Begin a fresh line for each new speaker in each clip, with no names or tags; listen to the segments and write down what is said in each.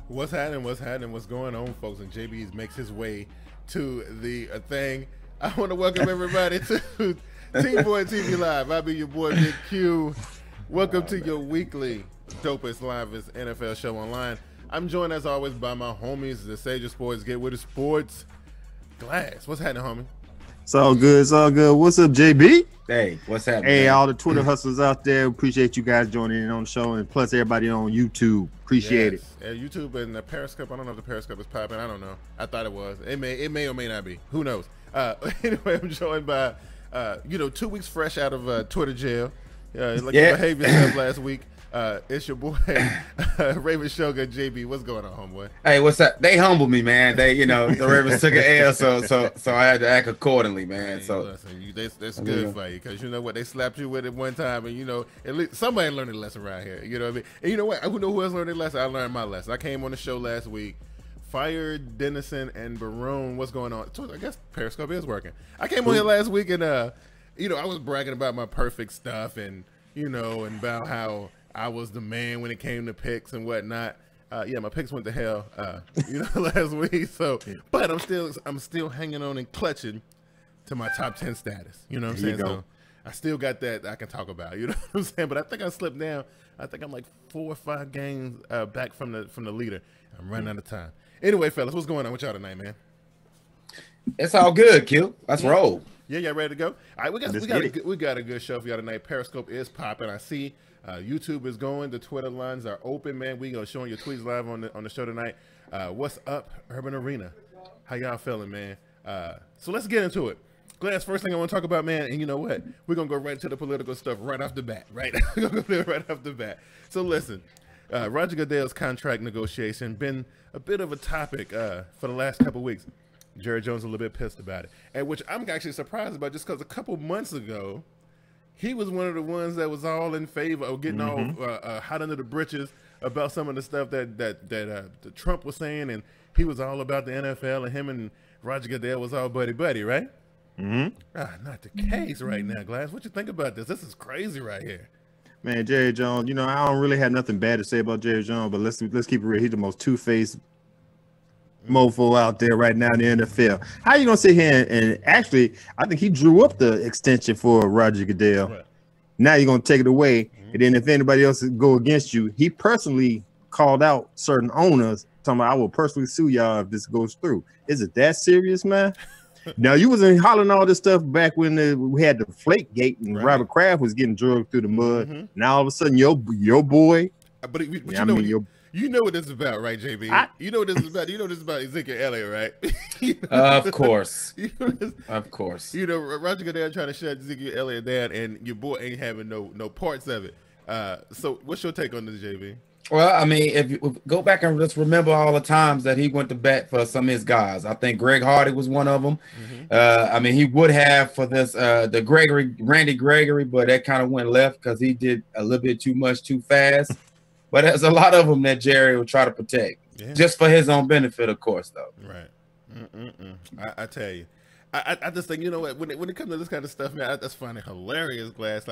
What's happening? What's happening? What's going on, folks? And JB makes his way to the thing. I want to welcome everybody to TeamBoydTV Live. I'll be your boy, Big Q. Welcome to your weekly dopest, livest NFL show online. I'm joined, as always, by my homies, the Sage of Sports, Get With The Sports. Glass, what's happening, homie?
It's all good. It's all good. What's up, JB?
Hey, what's happening?
Hey, all the Twitter hustlers out there. Appreciate you guys joining in on the show, and plus everybody on YouTube. Appreciate it.
Yeah, YouTube and the Periscope. I don't know if the Periscope is popping. I don't know. I thought it was. It may or may not be. Who knows? Anyway, I'm joined by 2 weeks fresh out of Twitter jail. You behaved yourself last week. It's your boy Raven Shogun JB. What's going on, homeboy?
Hey, what's up? They humbled me, man. They, the Ravens took an L, so I had to act accordingly, man.
Hey,
so
listen, that's good for you, because you know what, they slapped you with it one time, and at least somebody learned a lesson around here. You know what I mean? And you know what? Who else learned a lesson? I learned my lesson. I came on the show last week. Fired Dennison and Barone. What's going on? I guess Periscope is working. I came on here last week, and I was bragging about my perfect stuff, and and about how I was the man when it came to picks and whatnot. My picks went to hell, last week. So, but I'm still hanging on and clutching to my top 10 status. You know what I'm saying? So I still got that I can talk about. You know what I'm saying? But I think I slipped down. I think I'm like 4 or 5 games back from the leader. I'm running out of time. Anyway, fellas, what's going on with y'all tonight, man?
It's all good, Q. Let's roll.
Yeah, y'all ready to go? All right, we got a good show for y'all tonight. Periscope is popping. I see. YouTube is going. The Twitter lines are open, man. We gonna showing your tweets live on the show tonight. What's up, Urban Arena? How y'all feeling, man? So let's get into it. Glass, first thing I want to talk about, man, and you know what? We're gonna go right to the political stuff right off the bat, right? We're gonna go there right off the bat. So listen, Roger Goodell's contract negotiation been a bit of a topic for the last couple weeks. Jerry Jones a little bit pissed about it, and which I'm actually surprised about, just because a couple months ago, he was one of the ones that was all in favor of getting all hot under the britches about some of the stuff that Trump was saying, and he was all about the NFL, and him and Roger Goodell was all buddy, right? Not the case right now, Glass. What you think about this? This is crazy right here.
Man, Jerry Jones, I don't really have nothing bad to say about Jerry Jones, but let's keep it real. He's the most two-faced mofo out there right now in the NFL. How you gonna sit here and actually, I think he drew up the extension for Roger Goodell. Right. Now you're gonna take it away, and then if anybody else go against you, he personally called out certain owners, talking about, I will personally sue y'all if this goes through. Is it that serious, man? Now you wasn't hollering all this stuff back when we had the Flake Gate and Robert Kraft was getting drugged through the mud. Now all of a sudden your boy,
you know what this is about, right, JB? You know what this is about. You know this is about Ezekiel Elliott, right?
Of course. Of course.
Roger Goodell trying to shut Ezekiel Elliott down, and your boy ain't having no parts of it. So what's your take on this, JB?
Well, I mean, if you go back and just remember all the times that he went to bat for some of his guys. I think Greg Hardy was one of them. I mean, he would have for this Randy Gregory, but that kind of went left because he did a little bit too much too fast. But there's a lot of them that Jerry will try to protect, just for his own benefit, of course, though.
Right. I tell you, I just think, when it comes to this kind of stuff, man, I just find it hilarious, Glass.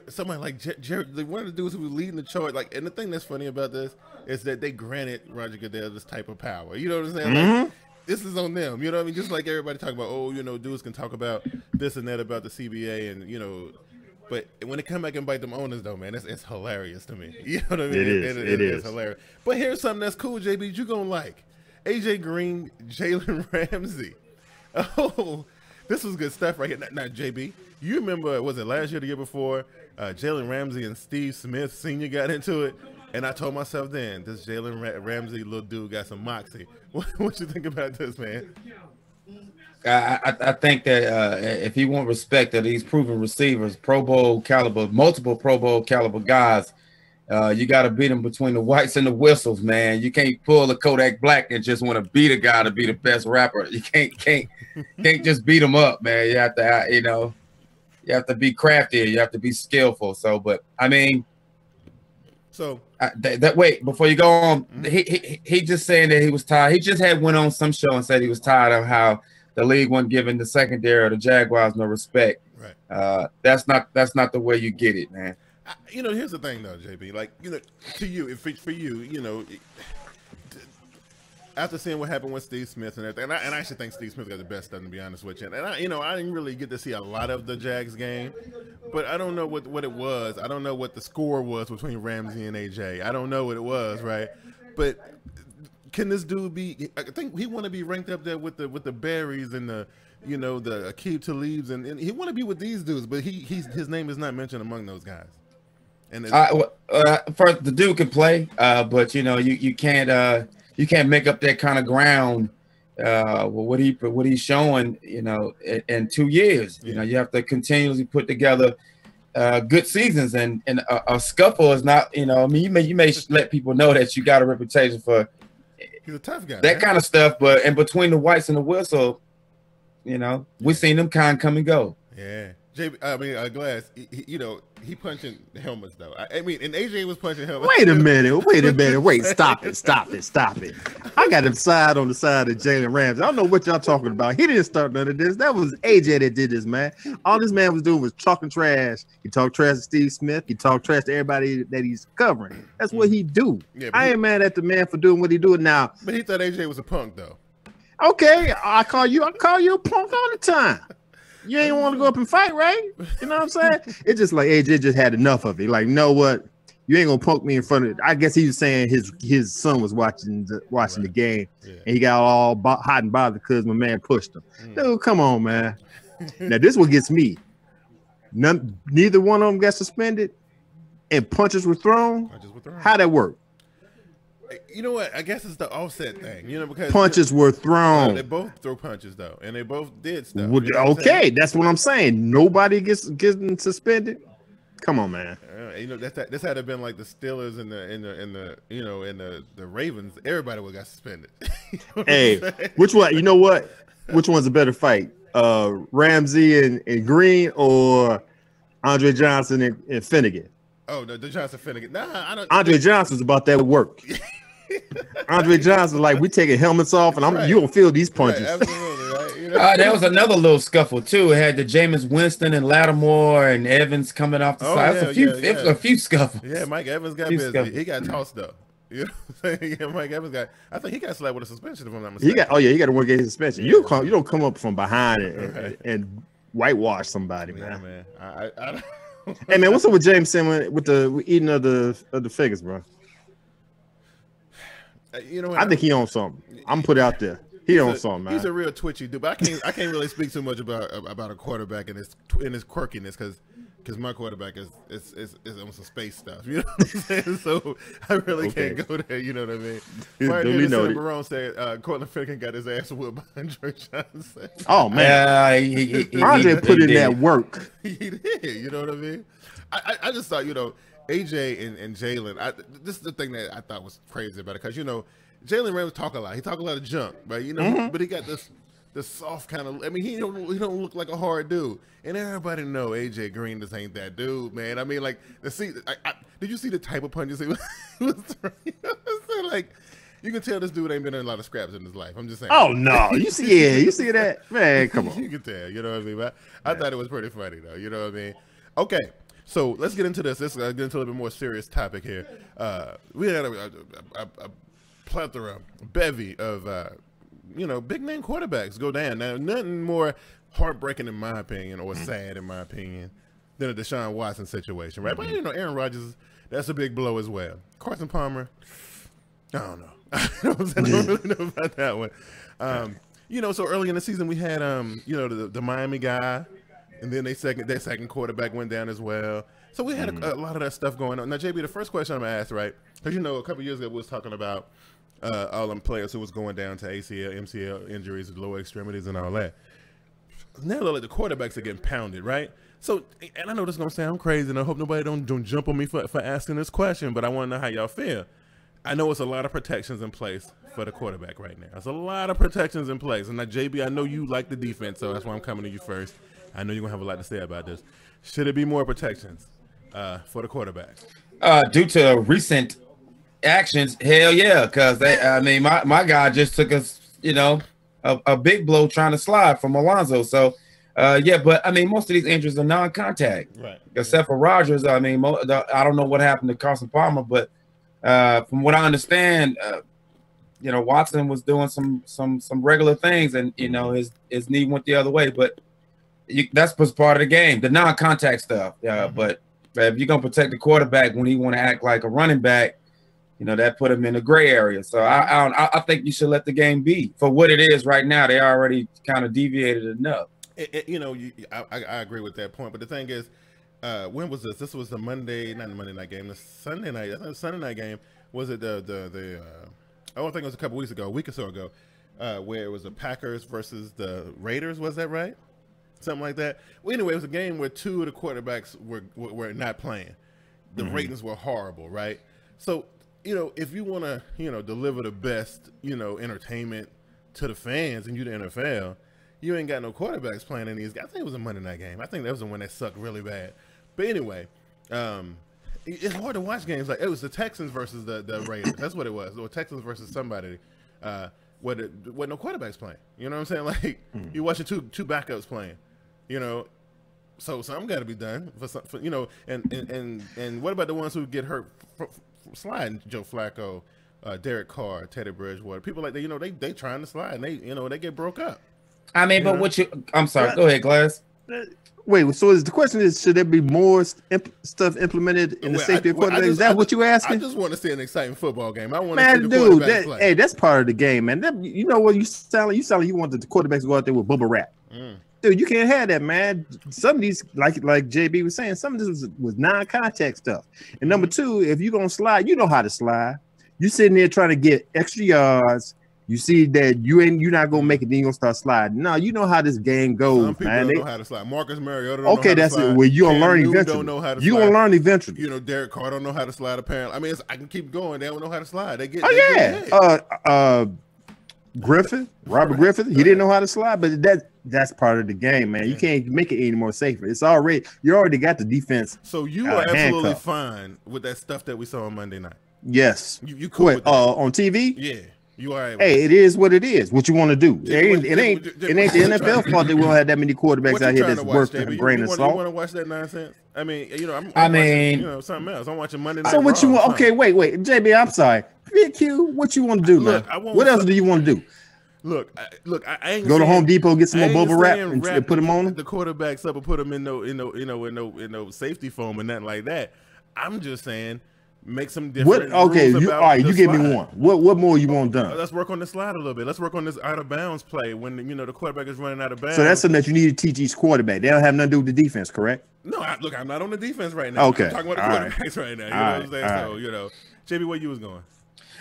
Somebody like Jerry, one of the dudes who was leading the charge, and the thing that's funny about this is that they granted Roger Goodell this type of power. You know what I'm saying? Like, this is on them. You know what I mean? Just like everybody talk about, dudes can talk about this and that about the CBA, and but when it come back and bite them owners, though, man, it's hilarious to me. You know what I mean? It is hilarious. But here's something that's cool, JB. You gonna like AJ Green, Jalen Ramsey. Oh, this was good stuff right here. Now, JB, you remember, was it last year, the year before, Jalen Ramsey and Steve Smith Sr. got into it, and I told myself then, this Jalen Ramsey little dude got some moxie. What you think about this, man?
I think that if he want respect of these proven receivers, Pro Bowl caliber, multiple Pro Bowl caliber guys, you got to beat them between the whites and the whistles, man. You can't pull a Kodak Black and just want to beat a guy to be the best rapper. You can't just beat him up, man. You have to, you have to be crafty. You have to be skillful. So, but I mean, wait, before you go on, he just saying that he was tired. He just went on some show and said he was tired of how the league wasn't giving the secondary or the Jaguars no respect. Right. That's not the way you get it, man.
Here's the thing though, JB. To you, for you, after seeing what happened with Steve Smith and everything, and I actually think Steve Smith got the best stuff, to be honest with you. And I didn't really get to see a lot of the Jags game, but I don't know what it was. I don't know what the score was between Ramsey and AJ. I don't know what it was, right? But can this dude be? I think he want to be ranked up there with the Berries and the the Aqib Talibs, and he want to be with these dudes, but his name is not mentioned among those guys. And
first, the dude can play, but you can't make up that kind of ground. What he's showing, in 2 years, you have to continuously put together good seasons, and a scuffle is not, you may let people know that you got a reputation for.
He's a tough guy.
That kind of stuff, but in between the whites and the whistle, we've seen them kind come and go.
Yeah. Glass, he punching helmets, though. I mean, and AJ was punching helmets.
Wait a minute. Wait, stop it. I got him side on the side of Jalen Ramsey. I don't know what y'all talking about. He didn't start none of this. That was AJ that did this, man. All this man was doing was talking trash. He talked trash to Steve Smith. He talked trash to everybody that he's covering. That's what he do. Yeah, I ain't mad at the man for doing what he doing now.
But he thought AJ was a punk, though.
Okay, I call you a punk all the time. You ain't want to go up and fight, right? You know what I'm saying? It's just like AJ just had enough of it. Like, you know what? You ain't gonna punk me in front of. I guess he was saying his son was watching the game, and he got all hot and bothered because my man pushed him. Dude, come on, man. Now this what gets me. Neither one of them got suspended, and punches were thrown. How that work?
You know what? I guess it's the offset thing. Because
punches were thrown.
They both throw punches though, and they both did stuff.
Well, okay, that's what I'm saying. Nobody gets suspended. Come on, man.
This had to been like the Steelers and the Ravens. Everybody would got suspended.
Hey, which one? You know what? Which one's a better fight? Ramsey and Green, or Andre Johnson and Finnegan?
Oh, the Johnson Finnegan. Nah, I don't.
Andre Johnson's about that work. Andre Johnson, like, we taking helmets off, and you don't feel these punches.
Right, absolutely, right.
There was another little scuffle too. It had the Jameis Winston and Lattimore and Evans coming off the side. It was a few scuffles.
Yeah, Mike Evans got busy. Scuffles. He got tossed though. You know what I'm saying? Yeah, Mike Evans I think he got slapped with a suspension if I'm not mistaken.
He got a 1 game suspension. You don't come up from behind and whitewash somebody, man.
I don't.
Hey man, what's up with James Simmons with the eating of the figures, bro? I think he owns something. I'm put out there. He owns something, man.
He's a real twitchy dude, but I can't really speak too much about a quarterback and his quirkiness because my quarterback is on some space stuff. You know what I'm saying? So I really can't go there. You know what I mean? Barone said Cortland Finnegan got his ass whooped by Andre Johnson.
Oh man, Andre put in that work.
He did. You know what I mean? I just thought, AJ and Jalen. This is the thing that I thought was crazy about it, because Jalen Ramsey talk a lot. He talk a lot of junk, right? But he got this soft kind of. I mean, he don't look like a hard dude, and everybody know AJ Green just ain't that dude, man. I mean, like did you see the type of punches he was throwing? Like, you can tell this dude ain't been in a lot of scraps in his life. I'm just saying.
Oh no, you see that, man? Come on,
you can tell. You know what I mean? But I thought it was pretty funny though. You know what I mean? Okay. So let's get into this. Let's get into a little bit more serious topic here. We had a plethora, bevy of, big name quarterbacks go down. Now, nothing more heartbreaking in my opinion, or sad in my opinion, than a Deshaun Watson situation, right? But Aaron Rodgers, that's a big blow as well. Carson Palmer, I don't know. I don't really know about that one. So early in the season we had, the Miami guy. And then their second quarterback went down as well. So we had a lot of that stuff going on. Now, JB, the first question I'm going to ask, right? Because, a couple years ago we was talking about all them players who was going down to ACL, MCL injuries, lower extremities, and all that. Now, like, the quarterbacks are getting pounded, right? So, and I know this is going to sound crazy, and I hope nobody don't jump on me for asking this question, but I want to know how y'all feel. I know it's a lot of protections in place for the quarterback right now. There's a lot of protections in place. And now, JB, I know you like the defense, so that's why I'm coming to you first. I know you're going to have a lot to say about this. Should it be more protections for the quarterback?
Due to recent actions, hell yeah. Because, my guy just took us, a big blow trying to slide from Alonzo. So, but, most of these injuries are non-contact.
Right.
Except for Rodgers. I don't know what happened to Carson Palmer, but from what I understand, Watson was doing some regular things, and his knee went the other way. But that's part of the game, the non-contact stuff. But if you're gonna protect the quarterback when he want to act like a running back, that put him in a gray area. So I think you should let the game be for what it is right now. They already kind of deviated enough.
I agree with that point. But the thing is, when was this? This was the not the Monday night game, the Sunday night. I think the Sunday night game. Was it the I don't think it was a week or so ago, where it was the Packers versus the Raiders. Was that right? Something like that. Well, anyway, it was a game where two of the quarterbacks were not playing. The ratings were horrible, right? So, if you want to, deliver the best, entertainment to the fans and you the NFL, you ain't got no quarterbacks playing in these guys. I think it was a Monday night game. I think that was the one that sucked really bad. But anyway, it's hard to watch games like it was the Texans versus the Raiders. That's what it was. Or Texans versus somebody with no quarterbacks playing. You know what I'm saying? Like you're watching two backups playing. So something got to be done for and what about the ones who get hurt sliding? Joe Flacco, Derek Carr, Teddy Bridgewater, people like that. They trying to slide and they get broke up.
I mean, but I'm sorry. Go ahead, Glass.
Wait, so the question is, should there be more stuff implemented in the safety of quarterback? Is that what you asking?
I just want to see an exciting football game. I want to see the quarterbacks play.
Hey, that's part of the game, man. You know what you sound like? You sound like you want the quarterbacks to go out there with bubble wrap. Dude, you can't have that, man. Some of these, like JB was saying, some of this was non-contact stuff. And number two, if you're gonna slide, you know how to slide. You sitting there trying to get extra yards. You see that you're not gonna make it, then you're gonna start sliding. No, you know how this game goes. Some
people
man.
Don't know how to slide. Marcus Mariota don't know how to slide.
Okay, that's it. Well, you're gonna learn eventually.
Don't know how to
you're gonna learn eventually.
Derek Carr don't know how to slide. Apparently, I mean, I can keep going. They don't know how to slide. They get. Robert Griffith, he didn't know how to slide, but that's part of the game, man. You can't make it any more safer. You already got the defense. So you are absolutely fine with that stuff that we saw on Monday night.
Yes.
You cool with that?
On TV?
Yeah. You are.
Hey, it is what it is. What you want to do? It ain't the NFL fault that we don't have that many quarterbacks out here that's worth a grain of salt.
You want to watch that nonsense? I mean, I'm watching, something else. I'm watching Monday Night.
So what you want? Okay, wait, JB. I'm sorry. PQ, what you want to do, man? What else do you want to do?
Look, I ain't
go to Home Depot, get some more bubble wrap and put them on
the quarterbacks up and put them in no safety foam and nothing like that. I'm just saying. Make some different. All
right, you give me one. What more you want done?
Let's work on the slide a little bit. Let's work on this out of bounds play when the quarterback is running out of bounds.
So that's something that you need to teach each quarterback. They don't have nothing to do with the defense, correct?
No, I'm not on the defense right now.
Okay,
I'm talking about the quarterbacks right now. You know what I'm saying? So JB, where you was going?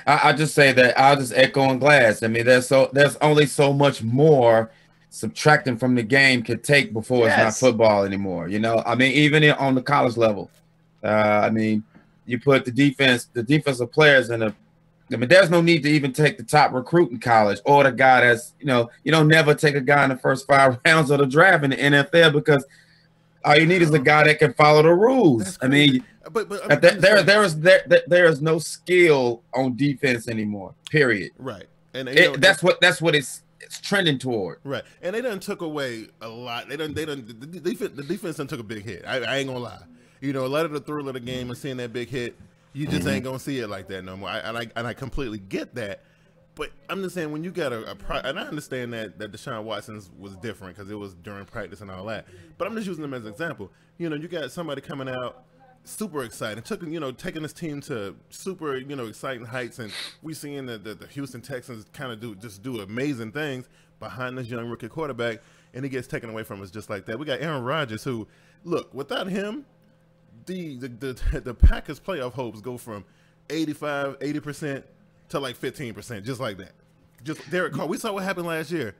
I just say that I'll just echo on Glass. I mean, there's only so much more subtracting from the game can take before it's not football anymore. I mean, even on the college level, I mean. You put the defensive players in there's no need to even take the top recruit in college or the guy that's, you don't never take a guy in the first 5 rounds of the draft in the NFL because all you need is a guy that can follow the rules. I mean, but there is no skill on defense anymore, period.
Right. And
that's what it's trending toward.
Right. And they done took away a lot. The defense done took a big hit. I ain't gonna lie. A lot of the thrill of the game and seeing that big hit, you just ain't gonna see it like that no more. And I completely get that, but I'm just saying when you got and I understand that Deshaun Watson's was different because it was during practice and all that. But I'm just using them as an example. You got somebody coming out super excited, taking this team to super exciting heights, and we seeing the Houston Texans kind of do amazing things behind this young rookie quarterback, and he gets taken away from us just like that. We got Aaron Rodgers, who look without him. The Packers playoff hopes go from 80% to like 15%, just like that. Just Derek Carr. We saw what happened last year.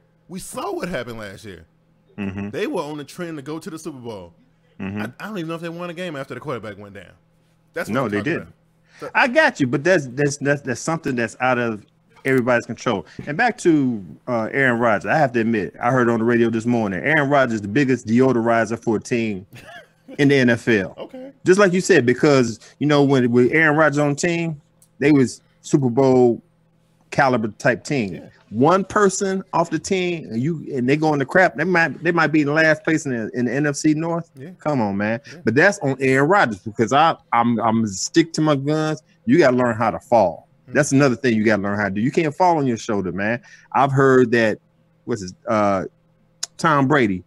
Mm-hmm. They were on the trend to go to the Super Bowl. Mm-hmm. I don't even know if they won a game after the quarterback went down. That's what
they didn't. So, I got you, but that's something that's out of everybody's control. And back to Aaron Rodgers, I have to admit, I heard on the radio this morning, Aaron Rodgers is the biggest deodorizer for a team in the NFL.
Okay. Just
like you said, because when with Aaron Rodgers on the team, they was Super Bowl caliber type team. Yeah. One person off the team and they go in the crap, they might be in last place in the NFC North. Yeah. Come on, man. Yeah. But that's on Aaron Rodgers because I'm stick to my guns. You gotta learn how to fall. That's another thing you got to learn how to do. You can't fall on your shoulder, man. I've heard that Tom Brady,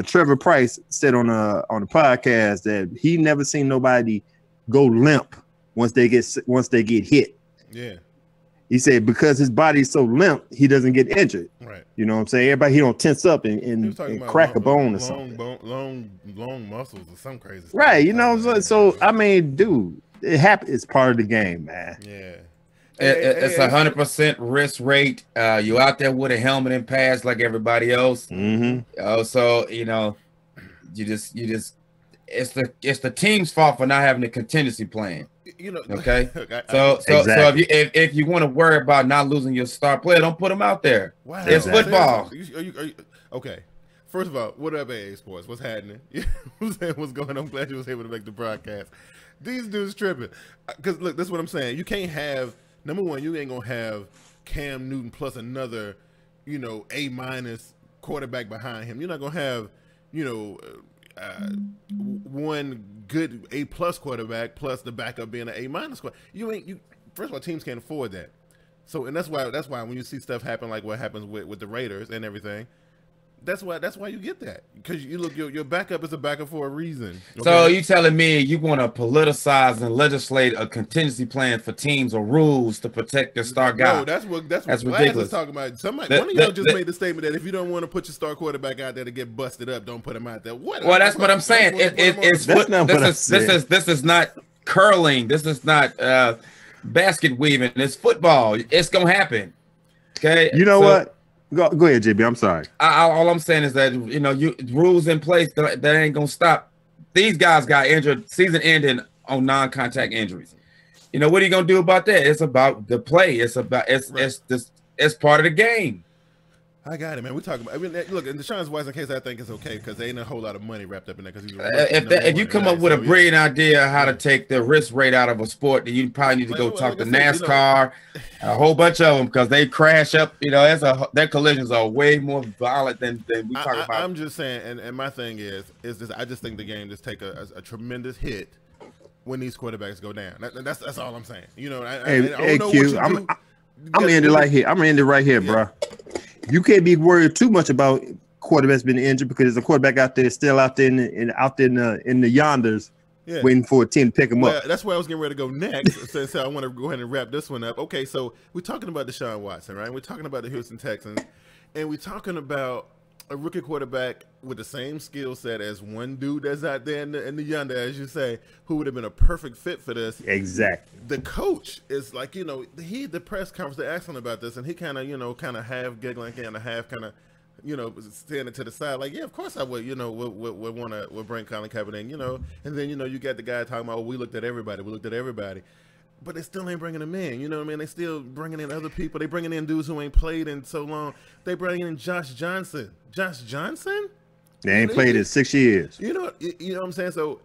Trevor Price said on a podcast that he never seen nobody go limp once they get hit.
Yeah.
He said because his body's so limp, he doesn't get injured.
Right.
You know what I'm saying? Everybody, he don't tense up and crack a bone or something.
Long muscles or some crazy stuff.
Right. You know, so I mean, dude, it happens. It's part of the game, man.
Yeah.
It's 100% risk rate. You out there with a helmet and pads like everybody else. So you know, you just it's the team's fault for not having a contingency plan.
You know,
okay. So if you want to worry about not losing your star player, don't put them out there.
Wow.
It's football.
Are you, okay. First of all, what up, AA Sports? What's happening? What's going on? I'm glad you was able to make the broadcast. These dudes tripping. Because look, this is what I'm saying. You can't have, number one, you ain't gonna have Cam Newton plus another, A- quarterback behind him. You're not gonna have, one good A+ quarterback plus the backup being an A- quarterback. First of all, teams can't afford that. So, and that's why when you see stuff happen like what happens with the Raiders and everything, that's why you get that, because you look, your backup is a backup for a reason. Okay?
So you telling me you want to politicize and legislate a contingency plan for teams or rules to protect their star guy?
No, that's what
ridiculous.
is talking about. One of y'all just made the statement that if you don't want to put your star quarterback out there to get busted up, don't put him out there. What?
Well, that's what I'm saying. This is not curling. This is not basket weaving. It's football. It's gonna happen. Okay.
You know what? Go ahead, JB. I'm sorry.
All I'm saying is that rules in place that ain't gonna stop. These guys got injured, season ending on non-contact injuries. What are you gonna do about that? It's about the play. It's part of the game.
I got it, man. We talking about. Look, in Deshaun Watson's case, I think it's okay because there ain't a whole lot of money wrapped up in there. Because
if you come up with a brilliant idea how to take the risk rate out of a sport, then you probably need to go talk to NASCAR, a whole bunch of them, because they crash up. Their collisions are way more violent than we talk about.
I'm just saying, and my thing is this. I just think the game just take a tremendous hit when these quarterbacks go down. That's all I'm saying.
Hey, Q, I'm ending right here, bro. You can't be worried too much about quarterbacks being injured because there's a quarterback out there still out there in the yonders, waiting for a team to pick him up.
That's where I was getting ready to go next. so I want to go ahead and wrap this one up. Okay, so we're talking about Deshaun Watson, right? We're talking about the Houston Texans, and we're talking about a rookie quarterback with the same skill set as one dude that's out there in the yonder, as you say, who would have been a perfect fit for this.
Exactly.
The coach is like, the press conference, they're asking about this, and he kind of half giggling, kind of half standing to the side, like, yeah, of course I would, would want to bring Colin Kaepernick in, and then, you got the guy talking about, oh, we looked at everybody. But they still ain't bringing them in. You know what I mean? They still bringing in other people. They bringing in dudes who ain't played in so long. They bringing in Josh Johnson. Josh Johnson?
They ain't played in 6 years.
You know what I'm saying? So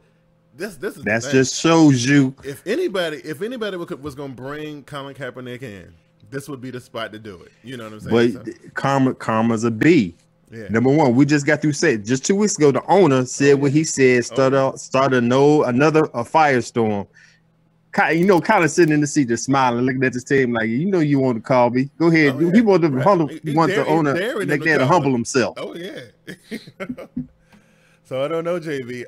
this is
that just shows you.
If anybody was going to bring Colin Kaepernick in, this would be the spot to do it. You know what I'm saying?
But karma's a B. Yeah. Number one, we just got through saying just 2 weeks ago, the owner said what he said. Started another firestorm. Kind of sitting in the seat, just smiling, looking at this team like, you want to call me. Go ahead. He want to the owner like that to humble himself.
Oh yeah. So I don't know, JV.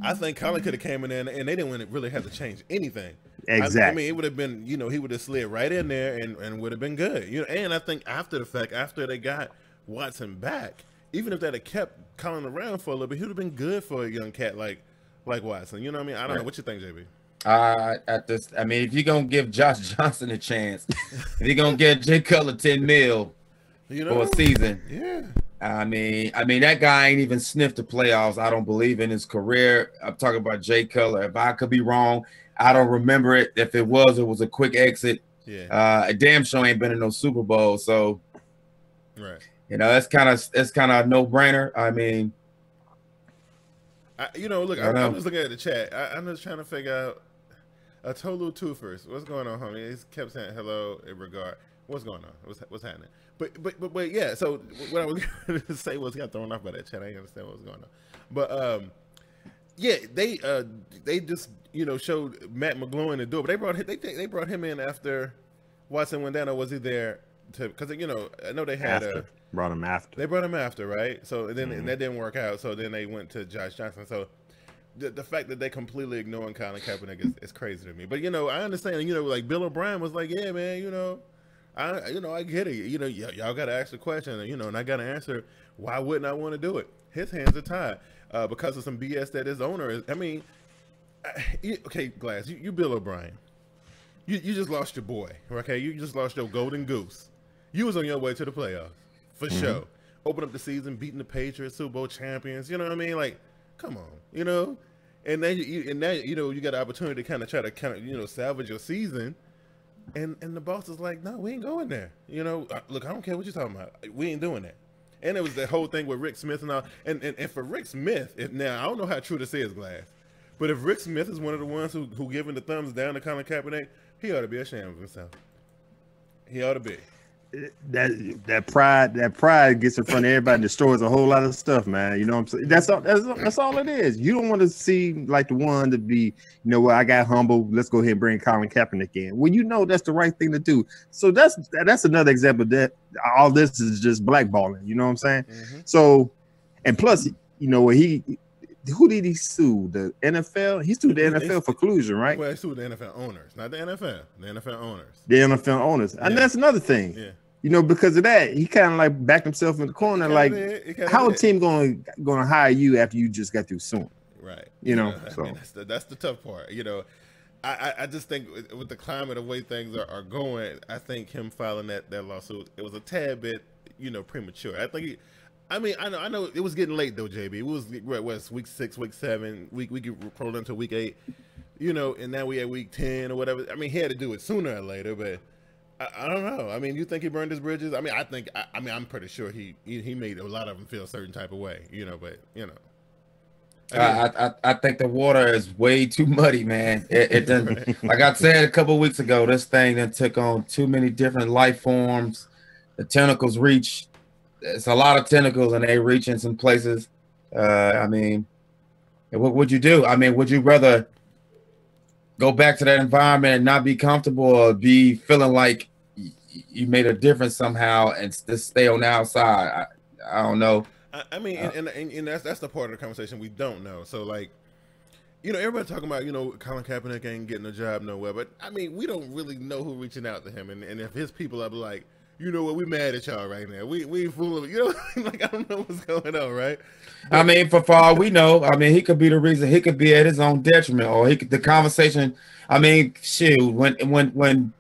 I think Colin could have came in there and they didn't really have to change anything.
Exactly.
I mean, it would have been, he would have slid right in there and would have been good. And I think after the fact, after they got Watson back, even if they'd have kept Colin around for a little bit, he would have been good for a young cat like Watson. You know what I mean? I don't know. What you think, JV?
If you're gonna give Josh Johnson a chance, if you're gonna get Jay Cutler $10 million for a season, I mean that guy ain't even sniffed the playoffs. I don't believe in his career. I'm talking about Jay Cutler. If I could be wrong, I don't remember it. If it was a quick exit. A damn sure ain't been in no Super Bowl. So,
right.
It's kind of a no brainer. I mean,
look, I'm just looking at the chat. I'm just trying to figure out. Tolu Two-First, what's going on, homie? He kept saying hello in regard. What's going on? What's happening? But yeah. So what I was going to say was, got thrown off by that chat. I didn't understand what was going on. But they just showed Matt McGloin to do it. But they brought him in after Watson went down, or was he there to? Because I know they had
brought him after.
They brought him after, right? So then and that didn't work out. So then they went to Josh Johnson. So the fact that they completely ignoring Colin Kaepernick is crazy to me. But I understand. Like Bill O'Brien was like, yeah, man, I get it. Y'all got to ask the question, and I got to answer. Why wouldn't I want to do it? His hands are tied because of some BS that his owner is. I mean, okay, Glass, you Bill O'Brien. You just lost your boy, okay? You just lost your golden goose. You was on your way to the playoffs, for sure. Open up the season, beating the Patriots, Super Bowl champions. You know what I mean? Like, come on, And then you got an opportunity to try to salvage your season. And the boss is like, no, we ain't going there. Look, I don't care what you're talking about. We ain't doing that. And it was the whole thing with Rick Smith and all. And for Rick Smith, now I don't know how true this is, Glass, but if Rick Smith is one of the ones who giving the thumbs down to Colin Kaepernick, he ought to be ashamed of himself. He ought to be.
That pride gets in front of everybody and destroys a whole lot of stuff, man. You know what I'm saying? That's all it is. You don't want to seem like the one to be, I got humble. Let's go ahead and bring Colin Kaepernick in. Well, that's the right thing to do. So that's another example that all this is just blackballing. You know what I'm saying? So, and plus, who did he sue? The NFL? He sued the NFL for collusion, right?
Well, he sued the NFL owners, not the NFL. The NFL owners.
The NFL owners. Yeah. And that's another thing. Yeah. Because of that, he kind of like backed himself in the corner. Like, how a team going to hire you after you just got through suing?
Right.
So
I mean, that's the tough part. I just think with the climate of way things are going, I think him filing that lawsuit, it was a tad bit, premature. I think I know it was getting late though, JB. It was week 6, week 7, we could roll into week 8, and now we at week 10 or whatever. I mean, he had to do it sooner or later, but I don't know. I mean, you think he burned his bridges? I mean, I'm pretty sure he made a lot of them feel a certain type of way, but
I think the water is way too muddy, man. It doesn't. Like I said a couple of weeks ago, this thing that took on too many different life forms. The tentacles reach. It's a lot of tentacles, and they reach in some places. I mean, what would you do? I mean, would you rather go back to that environment and not be comfortable, or be feeling like you made a difference somehow and just stay on the outside? I don't know.
I mean, and that's the part of the conversation we don't know. So, like, everybody talking about, Colin Kaepernick ain't getting a job nowhere. But, I mean, we don't really know who reaching out to him. And if his people are like, you know what, we mad at y'all right now. We fooling, like, I don't know what's going on, right? But,
I mean, for all we know, I mean, he could be the reason. He could be at his own detriment, or the conversation. I mean, shoot, when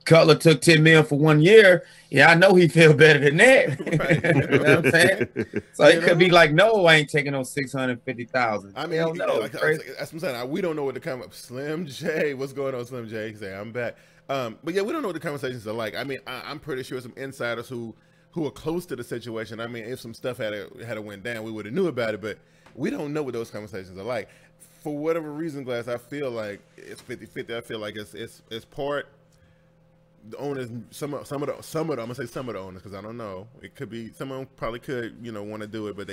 Cutler took $10 million for 1 year, yeah, I know he feel better than that. Right. You know what I'm saying? So it could be like, no, I ain't taking no $650,000.
I mean, that's what I'm saying. We don't know what the Slim J, what's going on, Slim J? He say, I'm back. But yeah, we don't know what the conversations are like. I mean, I'm pretty sure some insiders who are close to the situation. I mean, if some stuff had went down, we would have knew about it. But we don't know what those conversations are like. For whatever reason, Glass, I feel like it's 50-50. I feel like it's part. The owners, some of the I'm gonna say some of the owners, because I don't know. It could be some of them probably could want to do it, but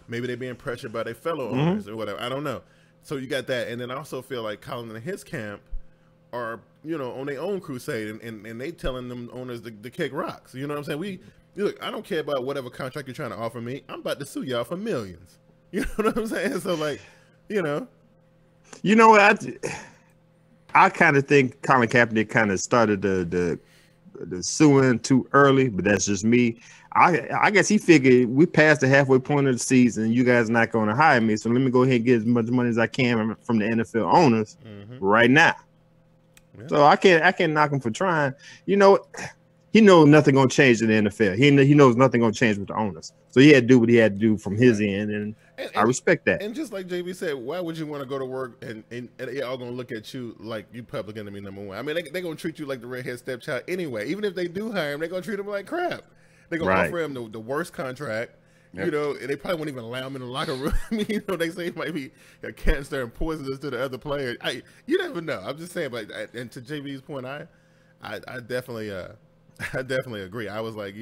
maybe they're being pressured by their fellow owners or whatever. I don't know. So you got that, and then I also feel like Colin and his camp are on their own crusade, and they telling them owners to kick rocks. You know what I'm saying? Look, I don't care about whatever contract you're trying to offer me. I'm about to sue y'all for millions. You know what I'm saying? So like,
I kind of think Colin Kaepernick kind of started the suing too early, but that's just me. I guess he figured we passed the halfway point of the season. You guys are not going to hire me, so let me go ahead and get as much money as I can from the NFL owners right now. Yeah. So I can't knock him for trying. He knows nothing gonna change in the NFL. He knows nothing gonna change with the owners. So he had to do what he had to do from his end, and I respect that.
And just like JB said, why would you want to go to work and they all gonna look at you like you public enemy number one? I mean, they're gonna treat you like the redhead stepchild anyway. Even if they do hire him, they're gonna treat him like crap. They're gonna offer him the worst contract. Yep. They probably won't even allow him in the locker room. I mean, they say he might be a cancer and poisonous to the other players. You never know. I'm just saying, but and to JB's point, I definitely agree. I was like,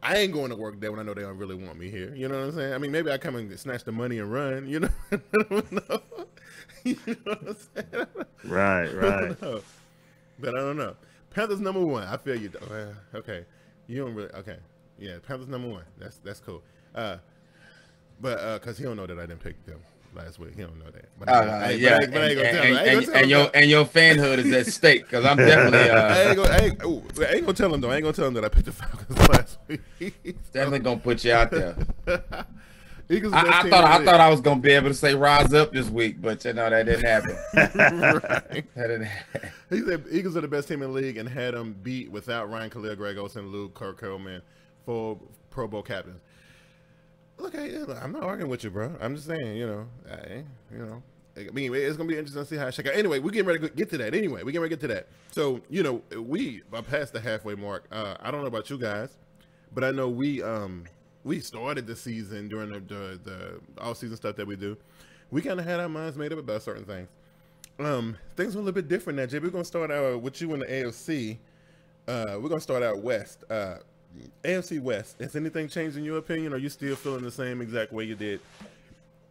I ain't going to work there when I know they don't really want me here. You know what I'm saying? I mean, maybe I come and snatch the money and run. You know, I don't know. You know what I'm saying?
Right.
But I don't know. Panthers #1. I feel you. Okay, you don't really. Okay, yeah. Panthers #1. That's cool. But because he don't know that I didn't pick them last week. He don't know that. But I ain't gonna tell him.
And your fanhood is at stake because I'm definitely.
I ain't gonna tell him though. I ain't gonna tell him that I picked the Falcons last week.
Definitely gonna put you out there. I thought I was gonna be able to say rise up this week, but you know that didn't happen.
Right. That didn't happen. He said Eagles are the best team in the league and had them beat without Ryan Khalil, Greg Olsen, Luke, Kirk Coleman, full Pro Bowl captains. Look, I'm not arguing with you, bro. I'm just saying, you know, I mean, it's gonna be interesting to see how it shake out. Anyway, we're getting ready to get to that. So, you know, we are past the halfway mark. I don't know about you guys, but I know we started the season during the off-season stuff that we do. We kind of had our minds made up about certain things. Things are a little bit different now, Jay. We're gonna start out with you in the AFC. We're gonna start out west. AFC West. Has anything changed in your opinion? Or are you still feeling the same exact way you did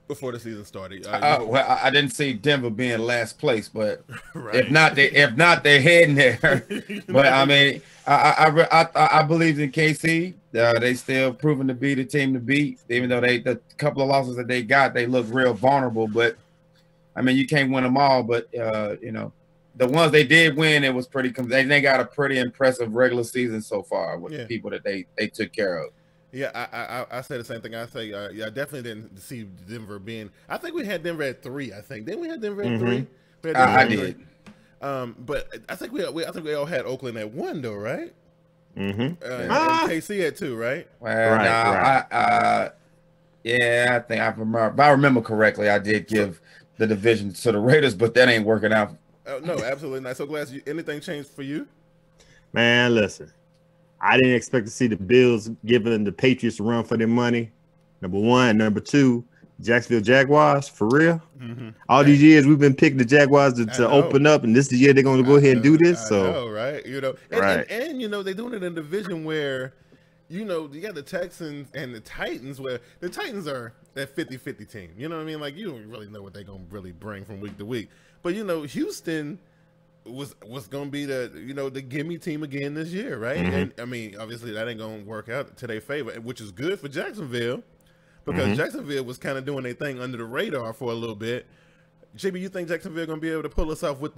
before the season started?
Well, I didn't see Denver being last place, but
right.
if not, they're heading there. But I mean, I believe in KC. They still proven to be the team to beat, even though the couple of losses that they got, they look real vulnerable. But I mean, you can't win them all. But you know, the ones they did win, it was pretty. They got a pretty impressive regular season so far with the people that they took care of.
Yeah, I say the same thing. I say, I definitely didn't see Denver being. I think we had Denver at 3. I think didn't we have Denver at 3?
I did.
But I think we all had Oakland at 1 though, right? And KC at 2, right?
Well, right. Yeah, I think I remember. If I remember correctly, I did give the division to the Raiders, but that ain't working out.
No, absolutely not. So glad anything changed for you?
Man, listen. I didn't expect to see the Bills giving the Patriots a run for their money. Number 1. Number 2, Jacksonville Jaguars, for real. All these years we've been picking the Jaguars to open up, and this is the year they're going to go ahead and do this. So,
I know, right? You know, and you know, they're doing it in a division where, you know, you got the Texans and the Titans, where the Titans are that 50-50 team. You know what I mean? Like, you don't really know what they're going to really bring from week to week. But, you know, Houston was going to be the gimme team again this year, right? And I mean, obviously that ain't going to work out to their favor, which is good for Jacksonville because Jacksonville was kind of doing their thing under the radar for a little bit. JB, you think Jacksonville going to be able to pull us off with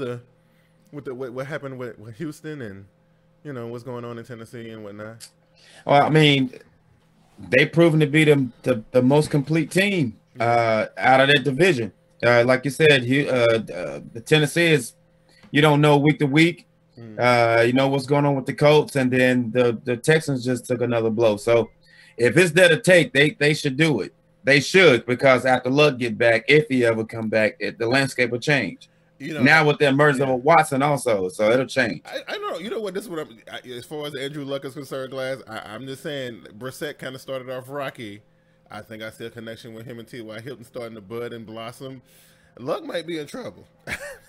what happened with Houston and, you know, what's going on in Tennessee and whatnot?
Well, I mean, they proven to be the most complete team out of that division. Like you said, the Tennessee is, you don't know week to week. You know what's going on with the Colts, and then the Texans just took another blow. So if it's there to take, they should do it. They should, because after Luck get back, if he ever come back, the landscape will change. You know, now with the emergence of Watson also, so it'll change.
I know. You know what? This is what as far as Andrew Luck is concerned, Glass. I'm just saying, Brissett kind of started off rocky. I think I see a connection with him and T.Y. Hilton starting to bud and blossom. Luck might be in trouble.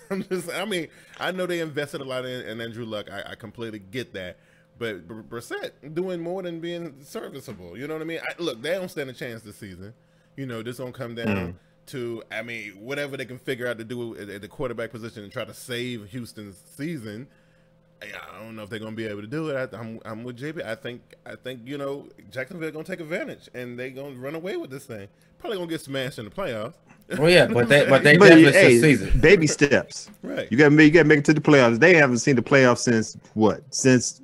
I mean, I know they invested a lot in Andrew Luck. I completely get that. But Brissett doing more than being serviceable. You know what I mean? Look, they don't stand a chance this season. You know, this don't come down to, I mean, whatever they can figure out to do at the quarterback position and try to save Houston's season. I don't know if they're going to be able to do it. I'm with JB. I think you know, Jacksonville going to take advantage, and they're going to run away with this thing. Probably going to get smashed in the playoffs.
Well, yeah, but they definitely season.
Baby steps.
Right.
You got to make it to the playoffs. They haven't seen the playoffs since what? Since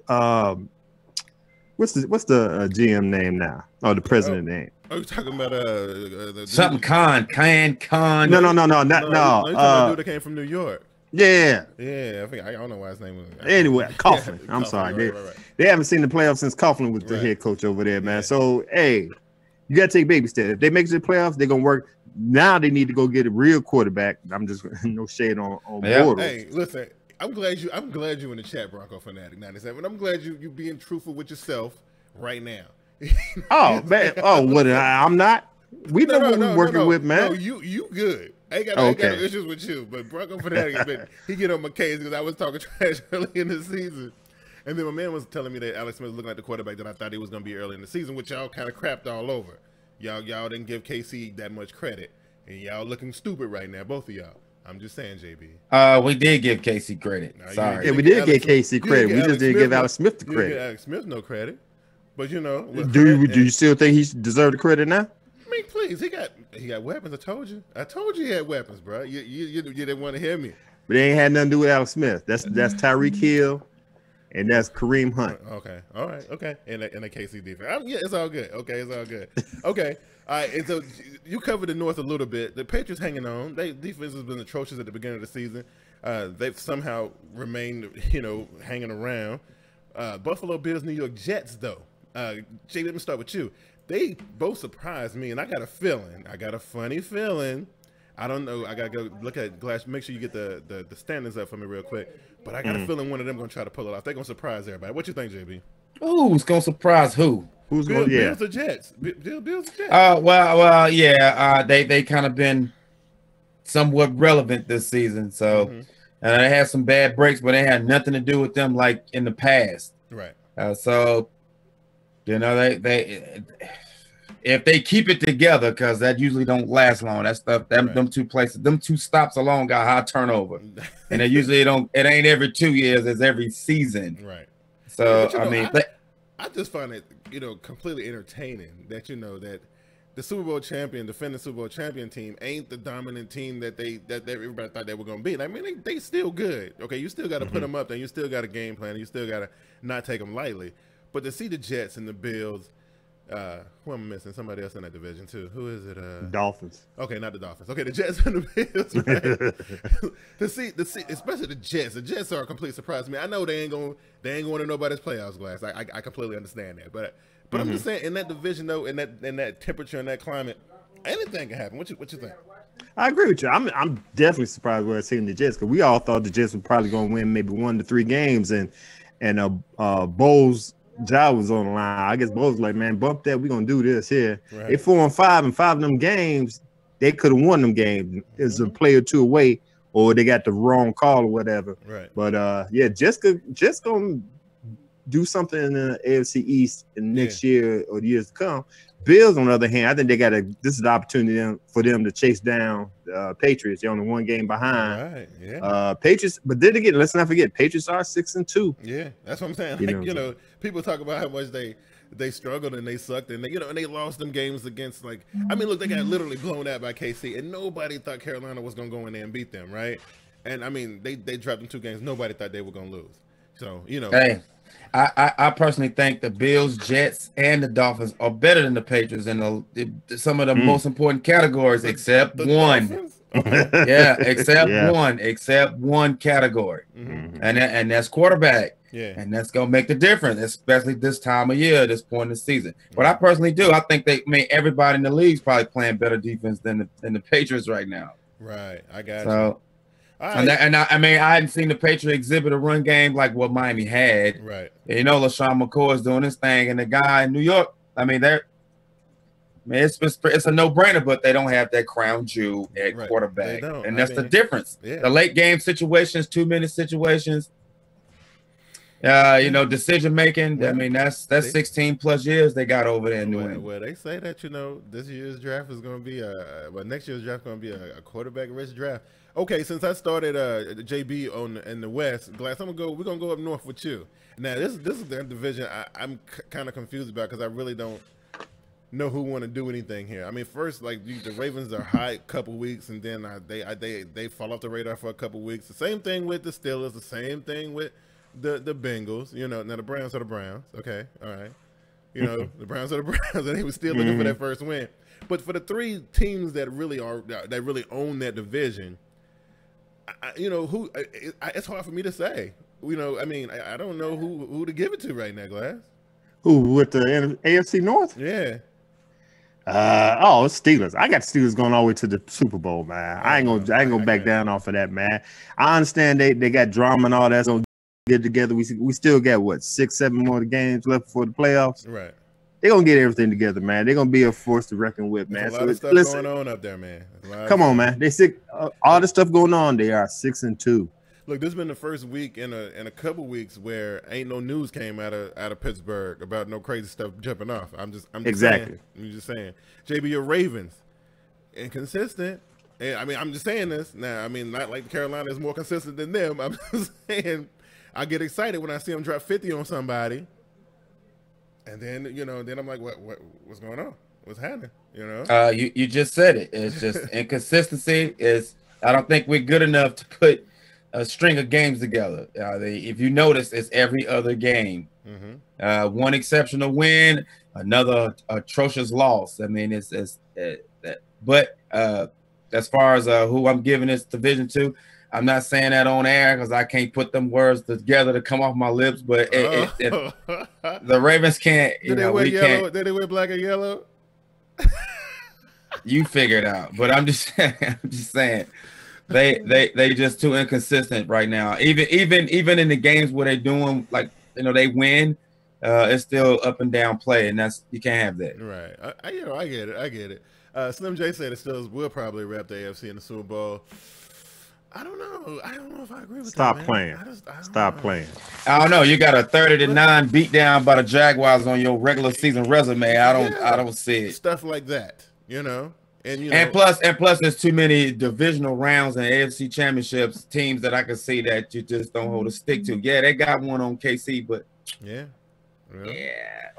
what's the GM name now? Oh, the president name.
Are you talking about
something Khan?
No.
You're talking about the dude that came from New York.
Yeah.
Yeah, I don't know why his name was.
Anyway, Coughlin. I'm sorry.
Right.
They haven't seen the playoffs since Coughlin was the head coach over there, man. Yeah. So, hey, you got to take baby steps. If they make it to the playoffs, they're going to work. Now they need to go get a real quarterback. I'm just no shade on Bortles.
Hey, listen, I'm glad you in the chat, Bronco Fanatic 97. I'm glad you being truthful with yourself right now.
Oh, man. Oh, what? I'm not? We know what we're working with, man.
No, you good. I ain't got no issues with you, but Bronco Fanatic, he get on my case because I was talking trash early in the season. And then my man was telling me that Alex Smith was looking like the quarterback that I thought he was going to be early in the season, which y'all kind of crapped all over. Y'all didn't give KC that much credit, and y'all looking stupid right now, both of y'all. I'm just saying, JB.
We did give KC credit. Sorry.
Yeah, we did give KC credit. We just didn't give Alex Smith the credit.
You didn't give Alex Smith no credit. But you know,
do you still think he deserves the credit now?
I mean, please, he got weapons. I told you he had weapons, bro. You didn't want to hear me.
But it ain't had nothing to do with Alex Smith. That's Tyreek Hill, and that's Kareem Hunt.
Okay, all right, okay, and the KC defense. Yeah, it's all good. Okay, it's all good. Okay, all right. And so you covered the North a little bit. The Patriots hanging on. They defense has been atrocious at the beginning of the season. They've somehow remained, hanging around. Buffalo Bills, New York Jets, though. Jay, let me start with you. They both surprised me, and I got a funny feeling. I don't know. I got to go look at Glass. Make sure you get the standings up for me real quick. But I got a feeling one of them going to try to pull it off. They're going to surprise everybody. What you think, JB?
Who's going to surprise who?
Who's going to,
Bills or Jets? Bills or Jets?
Well, yeah. They kind of been somewhat relevant this season. So, and they had some bad breaks, but they had nothing to do with them like in the past.
Right.
So, they if they keep it together, because that usually don't last long. That stuff, them two places, them two stops alone got high turnover, and it usually don't. It ain't every 2 years; it's every season.
Right.
So
I just find it, completely entertaining that that the Super Bowl champion, defending Super Bowl champion team ain't the dominant team that everybody thought they were going to be. I mean, they still good. Okay, you still got to put them up there. You still got a game plan. You still got to not take them lightly. But to see the Jets and the Bills, who am I missing? Somebody else in that division too. Who is it?
Dolphins.
Okay, not the Dolphins. Okay, the Jets and the Bills. Right? to see, especially the Jets. The Jets are a complete surprise to me. I know they ain't going to nobody's playoffs, Glass. I completely understand that. But I'm just saying, in that division though, in that temperature, in that climate, anything can happen. What you think?
I agree with you. I'm definitely surprised we're seeing the Jets, because we all thought the Jets were probably going to win maybe 1 to 3 games, and Bowles' job was on the line. I guess Bowles was like, man, bump that. We're going to do this here. Right. They 4-5, and 5 of them games, they could have won them games. It's a play or two away, or they got the wrong call or whatever.
Right.
But, just going to do something in the AFC East in next year or the years to come. Bills, on the other hand, I think this is the opportunity for them to chase down Patriots. They're only 1 game behind.
Right, yeah.
Patriots, but then again, let's not forget, Patriots are 6-2.
Yeah, that's what I'm saying. People talk about how much they struggled and they sucked, and they lost them games against, look, they got literally blown out by KC, and nobody thought Carolina was going to go in there and beat them, right? And they dropped them 2 games. Nobody thought they were going to lose. So,
Hey. I personally think the Bills, Jets, and the Dolphins are better than the Patriots in some of the most important categories, except one. Except one category, and that's quarterback.
Yeah,
and that's gonna make the difference, especially this time of year, this point in the season. But I personally do. I think everybody in the league is probably playing better defense than the Patriots right now.
Right, I got you.
Right. I hadn't seen the Patriots exhibit a run game like what Miami had.
Right.
LaShawn McCoy is doing his thing, and the guy in New York, it's a no-brainer, but they don't have that crown jewel at quarterback, and that's the difference.
Yeah.
The late game situations, 2-minute situations, decision making. Yeah. That's 16 plus years they got over there in New England.
Well, they say that this year's draft is going to be next year's draft is going to be a quarterback-rich draft. Okay, since I started JB in the West, Glass, we're gonna go up north with you. Now this is the division I'm kind of confused about, because I really don't know who want to do anything here. First, the Ravens are high a couple weeks, and then they fall off the radar for a couple weeks. The same thing with the Steelers. The same thing with the Bengals. Now the Browns are the Browns. Okay, all right. The Browns are the Browns, and they were still looking for that first win. But for the 3 teams that really own that division, it's hard for me to say. I don't know who to give it to right now, Glass.
Who, with the AFC North?
Yeah.
It's Steelers. I got Steelers going all the way to the Super Bowl, man. I ain't gonna back down off of that, man. I understand they got drama and all that's gonna get together. We still got 6-7 more games left before the playoffs.
Right.
They're gonna get everything together, man. They're gonna be a force to reckon with, man.
There's a lot of stuff going on up there, man.
Come on, man. They all the stuff going on. They are 6-2.
Look, this has been the first week in a couple weeks where ain't no news came out of Pittsburgh about no crazy stuff jumping off. I'm just
exactly.
I'm just saying. JB, your Ravens, inconsistent. And I mean, I'm just saying this now. I mean, not like Carolina is more consistent than them. I'm just saying, I get excited when I see them drop 50 on somebody, and then then I'm like, what's going on? What's happening?
You just said it. It's just inconsistency. I don't think we're good enough to put a string of games together. If you notice, it's every other game. Mm-hmm. One exceptional win, another atrocious loss. I mean, but as far as who I'm giving this division to, I'm not saying that on air because I can't put them words together to come off my lips. But the Ravens can't.
Did they wear yellow? Did they wear black and yellow?
You figure it out. But I'm just saying. They just too inconsistent right now. Even in the games where they're doing they win, it's still up and down play, and you can't have that.
Right. I get it. Slim J said the Steelers will probably wrap the AFC in the Super Bowl. I don't know if I agree with
Stop
that.
Playing. Stop playing.
I don't know. You got a 30-9 beat down by the Jaguars on your regular season resume. I don't see it.
Stuff like that,
And plus, there's too many divisional rounds and AFC championships teams that I can see that you just don't hold a stick to. Yeah, they got one on KC, but
yeah.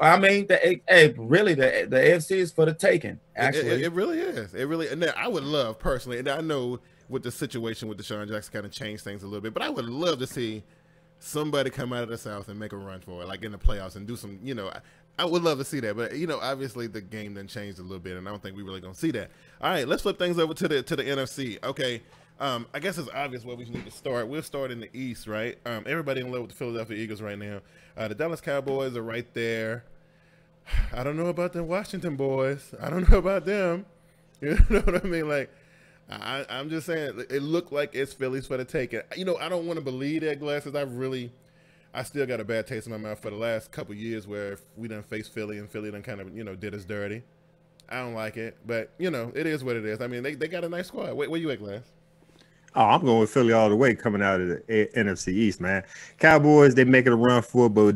I mean, really, the AFC is for the taking. Actually,
it really is. It really. And I would love personally, and I know with the situation with Deshaun Jackson kind of changed things a little bit, but I would love to see somebody come out of the South and make a run for it, like in the playoffs, and do some. I would love to see that, but obviously the game then changed a little bit, and I don't think we really gonna see that. All right, let's flip things over to the NFC. Okay, I guess it's obvious where we need to start. We'll start in the East, right? Everybody in love with the Philadelphia Eagles right now. The Dallas Cowboys are right there. I don't know about the Washington boys. I don't know about them. You know what I mean? Like, I'm just saying, it looked like it's Phillies for the taking. I don't want to believe that, Glasses. I still got a bad taste in my mouth for the last couple of years where we done faced Philly and Philly done kind of, did us dirty. I don't like it, but, it is what it is. I mean, they got a nice squad. Where you at, Glass?
Oh, I'm going with Philly all the way coming out of the NFC East, man. Cowboys, they making a run for it, but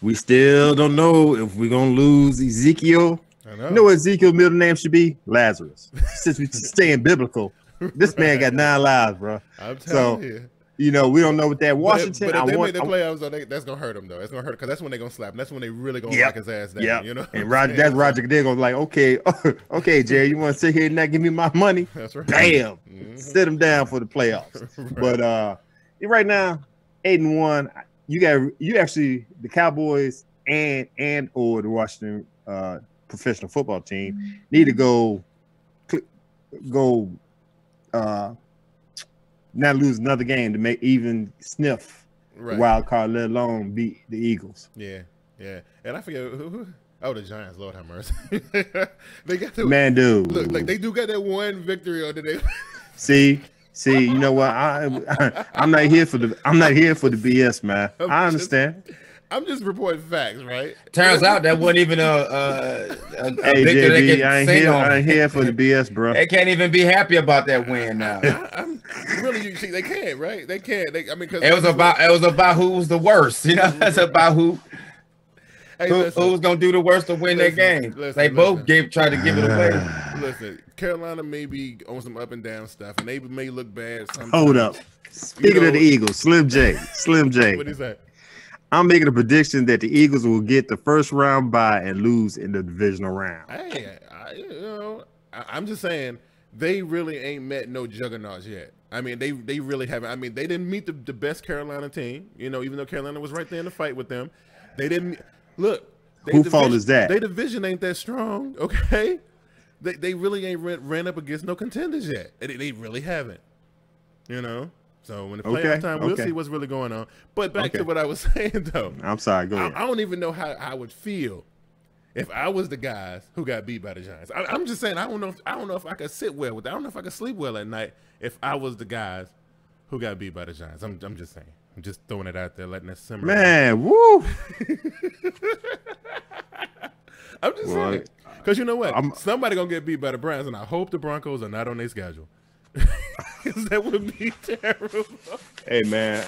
we still don't know if we're going to lose Ezekiel.
I know.
You know what Ezekiel's middle name should be? Lazarus. Since we're staying biblical, this man got 9 lives, bro.
I'm telling you.
We don't know what that Washington.
But if they make the playoffs, though, that's gonna hurt them, though. It's gonna hurt because that's when they're gonna slap him. That's when they really gonna knock his ass down.
Yeah. And Roger, they're gonna be like, okay, Jerry, you want to sit here and not give me my money?
That's right.
Bam, sit him down for the playoffs. Right. But right now, 8-1. You actually the Cowboys and or the Washington professional football team need to go. Not lose another game to make even sniff the wild card, let alone beat the Eagles.
Yeah. And I forget who. Oh, the Giants. Lord have mercy. They got the
man, dude.
Look, like they do got that one victory on today.
See, you know what? I'm not here for the BS, man. I understand.
I'm just reporting facts, right?
Turns out that wasn't even a
hey, JB, I ain't here for the BS, bro.
They can't even be happy about that win now.
I'm really, they can't, right? They can't. Because
it was about who was the worst. That's about who was gonna do the worst to win that game. They both tried to give it away.
Listen, Carolina may be on some up and down stuff, and they may look bad sometimes.
Hold up. Speaking of the Eagles, Slim J.
What is that?
I'm making a prediction that the Eagles will get the first round bye and lose in the divisional round.
Hey, I'm just saying they really ain't met no juggernauts yet. I mean, they really haven't. I mean, they didn't meet the best Carolina team. Even though Carolina was right there in the fight with them, they didn't look.
Whose fault is that?
Their division ain't that strong. Okay, they really ain't ran up against no contenders yet. They really haven't. So when the playoff time, we'll see what's really going on. But back to what I was saying, though.
I'm sorry. Go ahead.
I don't even know how I would feel if I was the guys who got beat by the Giants. I'm just saying I don't know if I could sit well with that. I don't know if I could sleep well at night if I was the guys who got beat by the Giants. I'm just saying. I'm just throwing it out there, letting it simmer.
Man, woo!
I'm just saying. Because you know what? Somebody going to get beat by the Browns, and I hope the Broncos are not on their schedule. Because that would be terrible.
Hey man,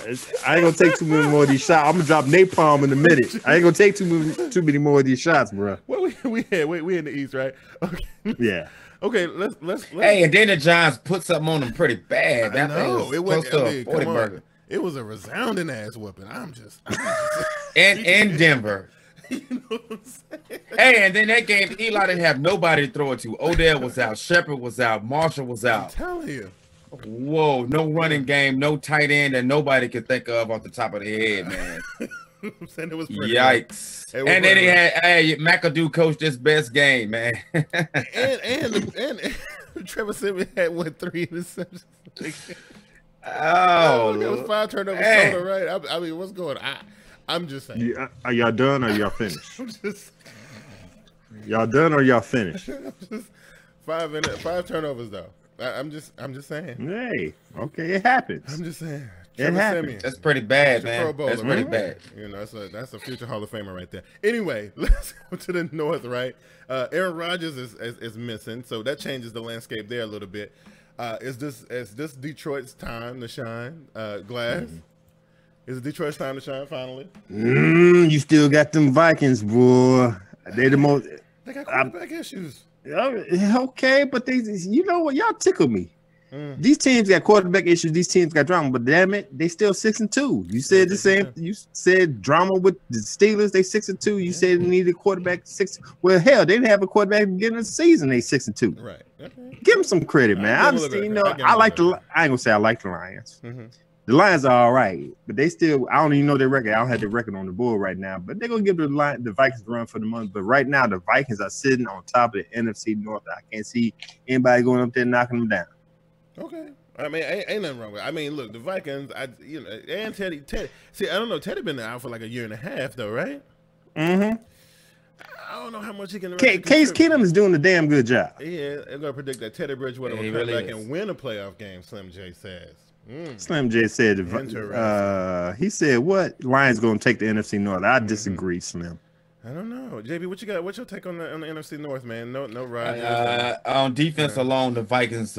I ain't gonna take too many more of these shots. I'm gonna drop napalm in a minute. I ain't gonna take too many more of these shots, bro.
Well, we in the East, right? Okay.
Yeah.
Okay, let's.
Hey, and then the Giants put something on them pretty bad. That thing
it
was
was
close to a 40 burger.
It was a resounding ass whooping. I'm just
in Denver.
You know what I'm saying?
Hey, and then that game, Eli didn't have nobody to throw it to. Odell was out, Shepard was out, Marshall was out.
I'm telling you.
Whoa, no running game, no tight end that nobody could think of off the top of their head, man.
I'm saying it was pretty
Yikes. And then he had McAdoo coached his best game, man.
and Trevor Simmons had 3 interceptions.
Oh,
it was 5 turnovers total, right? I mean, what's going on? I'm just saying.
Are y'all done or y'all finished? Y'all done or y'all finished?
5 turnovers though. I'm just saying.
Hey, okay, it happens.
I'm just saying.
It happens.
That's pretty bad, man. That's pretty bad.
You know, that's a future Hall of Famer right there. Anyway, let's go to the North, right? Aaron Rodgers is missing, so that changes the landscape there a little bit. Is this Detroit's time to shine? Glass? Is it Detroit's time to shine finally?
You still got them Vikings, boy. They the most.
They got quarterback issues.
Okay, but you know what? Y'all tickle me. These teams got quarterback issues. These teams got drama, but damn it, they still 6-2. You said the same. You said drama with the Steelers. They 6-2. You said they needed a quarterback 6. Well, hell, they didn't have a quarterback at the beginning of the season. They 6-2.
Right. Okay.
Give them some credit, man. I understand. You know, I like the. I ain't gonna say I like the Lions. The Lions are all right, but they still. I don't even know their record. I don't have the record on the board right now, but they're gonna give the Vikings a run for the month. But right now, the Vikings are sitting on top of the NFC North. I can't see anybody going up there knocking them down.
Okay. I mean, ain't nothing wrong with it. I mean, look, the Vikings, and Teddy. See, I don't know. Teddy been out for like a year and a half, though, right? I don't know how much he can.
Case Keenum is doing a damn good job.
Yeah, I'm gonna predict that Teddy Bridgewater will come back and win a playoff game. Slim J says.
Slim J said, he said, what? Lions going to take the NFC North. I disagree, Slim.
I don't know. JB, what you got? What's your take on the NFC North, man? No Rodgers.
On defense alone, the Vikings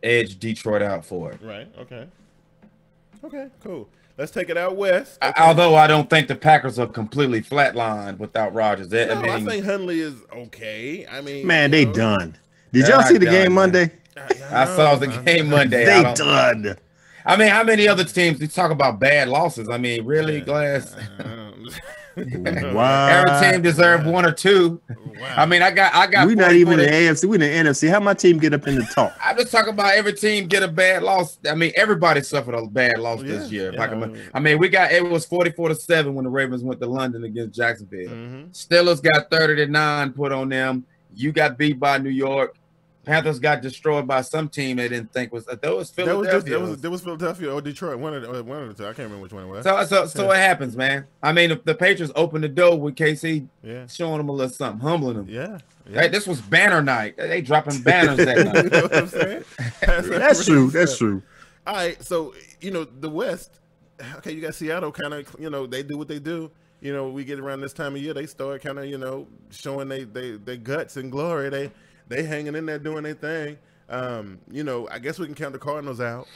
edge Detroit out for it.
Right. Okay, cool. Let's take it out west. Okay.
Although I don't think the Packers are completely flatlined without Rodgers.
I think Hundley is okay. I mean,
man, they done. Did y'all see the game Monday?
I saw the game Monday.
They done.
I mean, how many other teams you talk about bad losses? I mean, really, Glass?
Wow.
Every team deserved 1 or 2. Wow. I mean, I got.
We're not even in the AFC. We're in the NFC. How my team get up in the top?
I'm just talking about every team get a bad loss. I mean, everybody suffered a bad loss this year. I mean, it was 44-7 when the Ravens went to London against Jacksonville. Steelers got 30-9 put on them. You got beat by New York. Panthers got destroyed by some team they didn't think was Philadelphia.
There was Philadelphia or Detroit. One of the two. I can't remember which one it was.
So it happens, man. I mean, the Patriots opened the door with KC, showing them a little something, humbling them.
Yeah.
Hey, this was banner night. They dropping banners that night.
You know what I'm saying?
That's true. That's true.
All right, so the West. Okay, you got Seattle. Kind of, they do what they do. We get around this time of year, they start kind of, showing they guts and glory. They hanging in there doing their thing. I guess we can count the Cardinals out.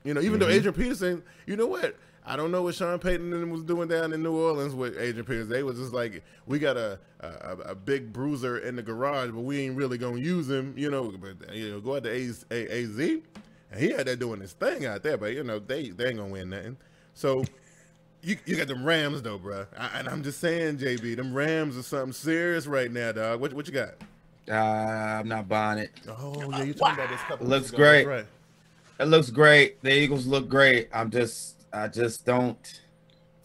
Even though Adrian Peterson, you know what? I don't know what Sean Payton was doing down in New Orleans with Adrian Peterson. They was just like, we got a big bruiser in the garage, but we ain't really gonna use him. But go out to AZ, and he had that doing his thing out there. But they ain't gonna win nothing. So. You got them Rams though, bro. And I'm just saying, JB, them Rams are something serious right now, dog. What you got?
I'm not buying it.
Oh yeah, you talking about this couple.
It looks great. Right. It looks great. The Eagles look great. I just don't.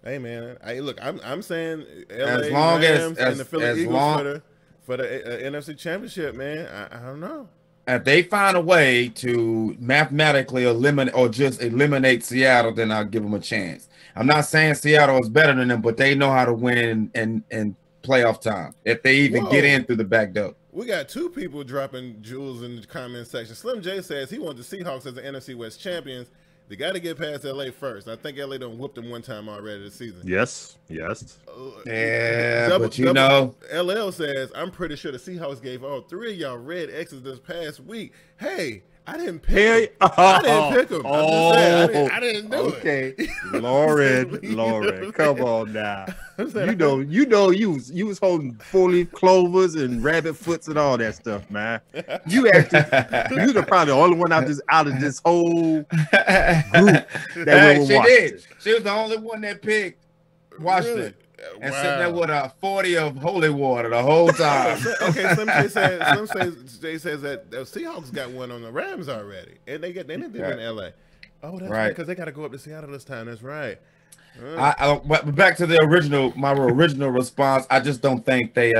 Hey man, look. I'm saying LA
as long
Rams
as
and the Philly Eagles for the NFC Championship, man. I don't know.
If they find a way to mathematically eliminate Seattle, then I'll give them a chance. I'm not saying Seattle is better than them, but they know how to win in playoff time if they even get in through the back door.
We got 2 people dropping jewels in the comment section. Slim J says he wants the Seahawks as the NFC West champions. They got to get past LA first. I think LA done whooped them one time already this season.
Yes.
Yeah, but
LL says, I'm pretty sure the Seahawks gave all 3 of y'all red X's this past week. Hey, I didn't pick him. I didn't pick him. I'm just saying, I didn't do
it. Lauren, come on now. You was holding 4-leaf clovers and rabbit foots and all that stuff, man. You actually, you were probably the only one out of this whole group that
she did. She was the only one that picked Washington. Really? And sitting there with a 40 of holy water the whole time.
Okay, some says that the Seahawks got one on the Rams already, and they didn't do it in LA. Oh, that's right, because they got to go up to Seattle this time. That's right.
But back to my original response. I just don't think they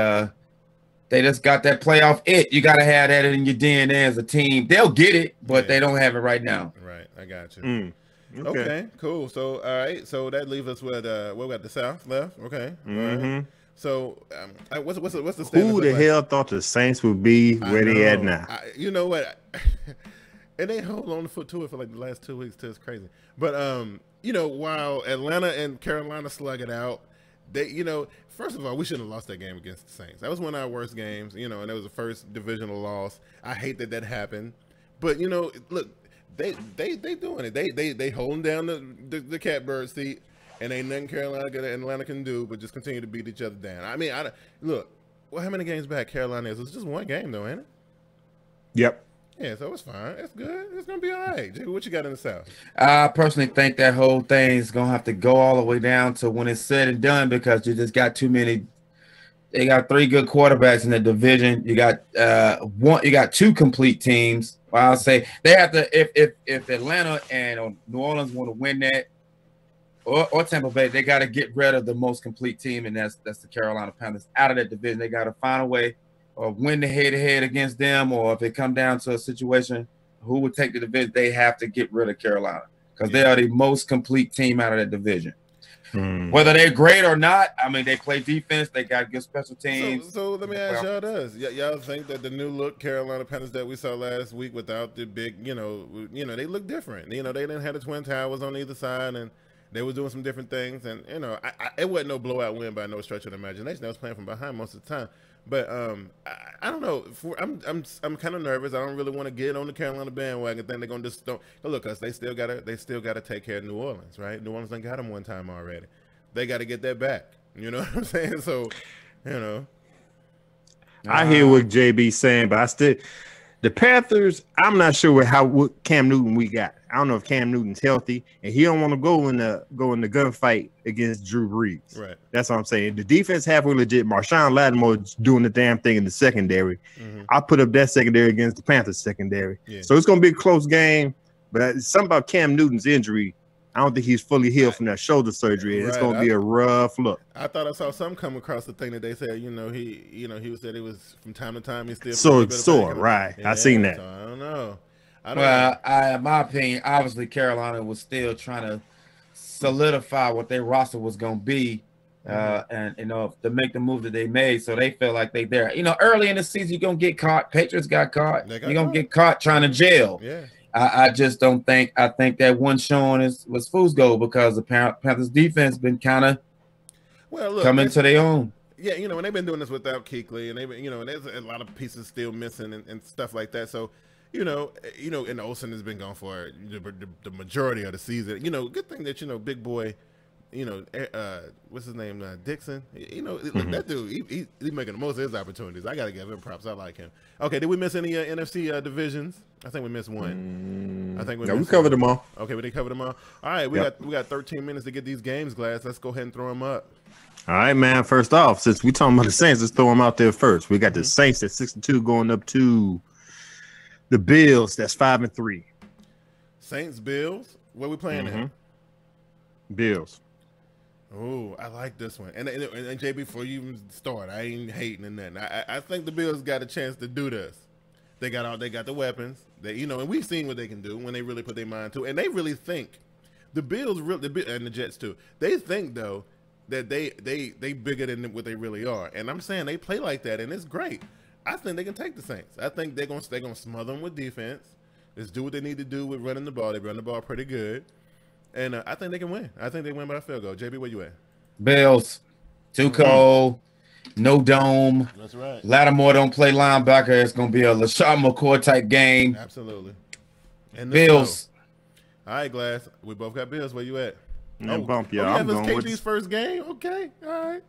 just got that playoff it. You got to have that in your DNA as a team. They'll get it, but they don't have it right now.
Right, I got you. Okay, cool. So, all right. So that leaves us with we got the South left. Okay. Right. So, what's the standings?
Who the hell thought the Saints would be where they at now?
You know what? And they hold on to it for like the last 2 weeks too. It's crazy. But you know, while Atlanta and Carolina slug it out, they, you know, first of all, we shouldn't have lost that game against the Saints. That was one of our worst games. You know, and it was the first divisional loss. I hate that happened. But you know, look. They doing it. They holding down the catbird seat, and ain't nothing Carolina and Atlanta can do but just continue to beat each other down. I mean, look, well, how many games back Carolina is? It's just one game though, ain't it?
Yep.
Yeah, so it's fine. It's good. It's gonna be all right. Jay, what you got in the South?
I personally think that whole thing is gonna have to go all the way down to when it's said and done, because you just got too many. They got 3 good quarterbacks in the division. You got You got 2 complete teams. Well, I'll say they have to. If Atlanta and New Orleans want to win that, or Tampa Bay, they got to get rid of the most complete team, and that's the Carolina Panthers out of that division. They got to find a way or win the head-to-head against them, or if it come down to a situation, who would take the division? They have to get rid of Carolina because they are the most complete team out of that division. Whether they're great or not, I mean, they play defense. They got good special teams.
So let me ask y'all this: y'all think that the new look Carolina Panthers that we saw last week, without the big, you know, they look different. You know, they didn't have the twin towers on either side, and they was doing some different things. And you know, it wasn't no blowout win by no stretch of the imagination. They was playing from behind most of the time. But I don't know. I'm kind of nervous. I don't really want to get on the Carolina bandwagon. Then they're gonna just don't look us. They still gotta take care of New Orleans, right? New Orleans done got them one time already. They got to get that back. You know what I'm saying? So, you know,
I hear what JB's saying, but the Panthers. I'm not sure what Cam Newton we got. I don't know if Cam Newton's healthy, and he don't want to go in the gunfight against Drew Brees.
Right.
That's what I'm saying. The defense halfway legit. Marshawn Lattimore's doing the damn thing in the secondary. I put up that secondary against the Panthers secondary. Yeah. So it's going to be a close game, but something about Cam Newton's injury. I don't think he's fully healed from that shoulder surgery. It's going to be a rough look.
I thought I saw some come across the thing that they said, he said it was from time to time he's still
sore, right? Yeah, I seen that.
So I don't know.
In my opinion, obviously Carolina was still trying to solidify what their roster was going to be, and to make the move that they made. So they feel like they there. You know, early in the season you're gonna get caught. Patriots got caught. You're gonna get caught trying to jail.
Yeah.
I just don't think. I think that one showing was fool's gold because the Panthers defense been kind of coming to their own.
Yeah, you know, and they've been doing this without Kuechly, and they've been, and there's a lot of pieces still missing and stuff like that. So, and Olsen has been gone for the majority of the season. You know, good thing that big boy. What's his name? Dixon. That dude, he's making the most of his opportunities. I gotta give him props. I like him. Okay, did we miss any NFC divisions? I think we missed one. I think we
covered them all.
Okay, we did cover them all. All right, we got 13 minutes to get these games glass. Let's go ahead and throw them up.
All right, man. First off, since we talking about the Saints, let's throw them out there first. We got the Saints at 6-2 going up to the Bills. That's 5-3.
Saints, Bills. Where we playing at?
Bills.
Oh, I like this one. And JB, before you even start, I ain't hating or nothing. I think the Bills got a chance to do this. They got the weapons. And we've seen what they can do when they really put their mind to it. And they really think the Bills and the Jets too. They think though that they bigger than what they really are. And I'm saying they play like that, and it's great. I think they can take the Saints. I think they're gonna smother them with defense. Just do what they need to do with running the ball. They run the ball pretty good. And I think they can win. I think they win by a field goal. JB, where you at?
Bills. Too cold. No dome.
That's right.
Lattimore don't play linebacker. It's going to be a LaShawn McCoy type game.
Absolutely. And
Bills.
All right, Glass. We both got Bills. Where you at?
Bump you. I'm going with
KG's first game. Okay. All right.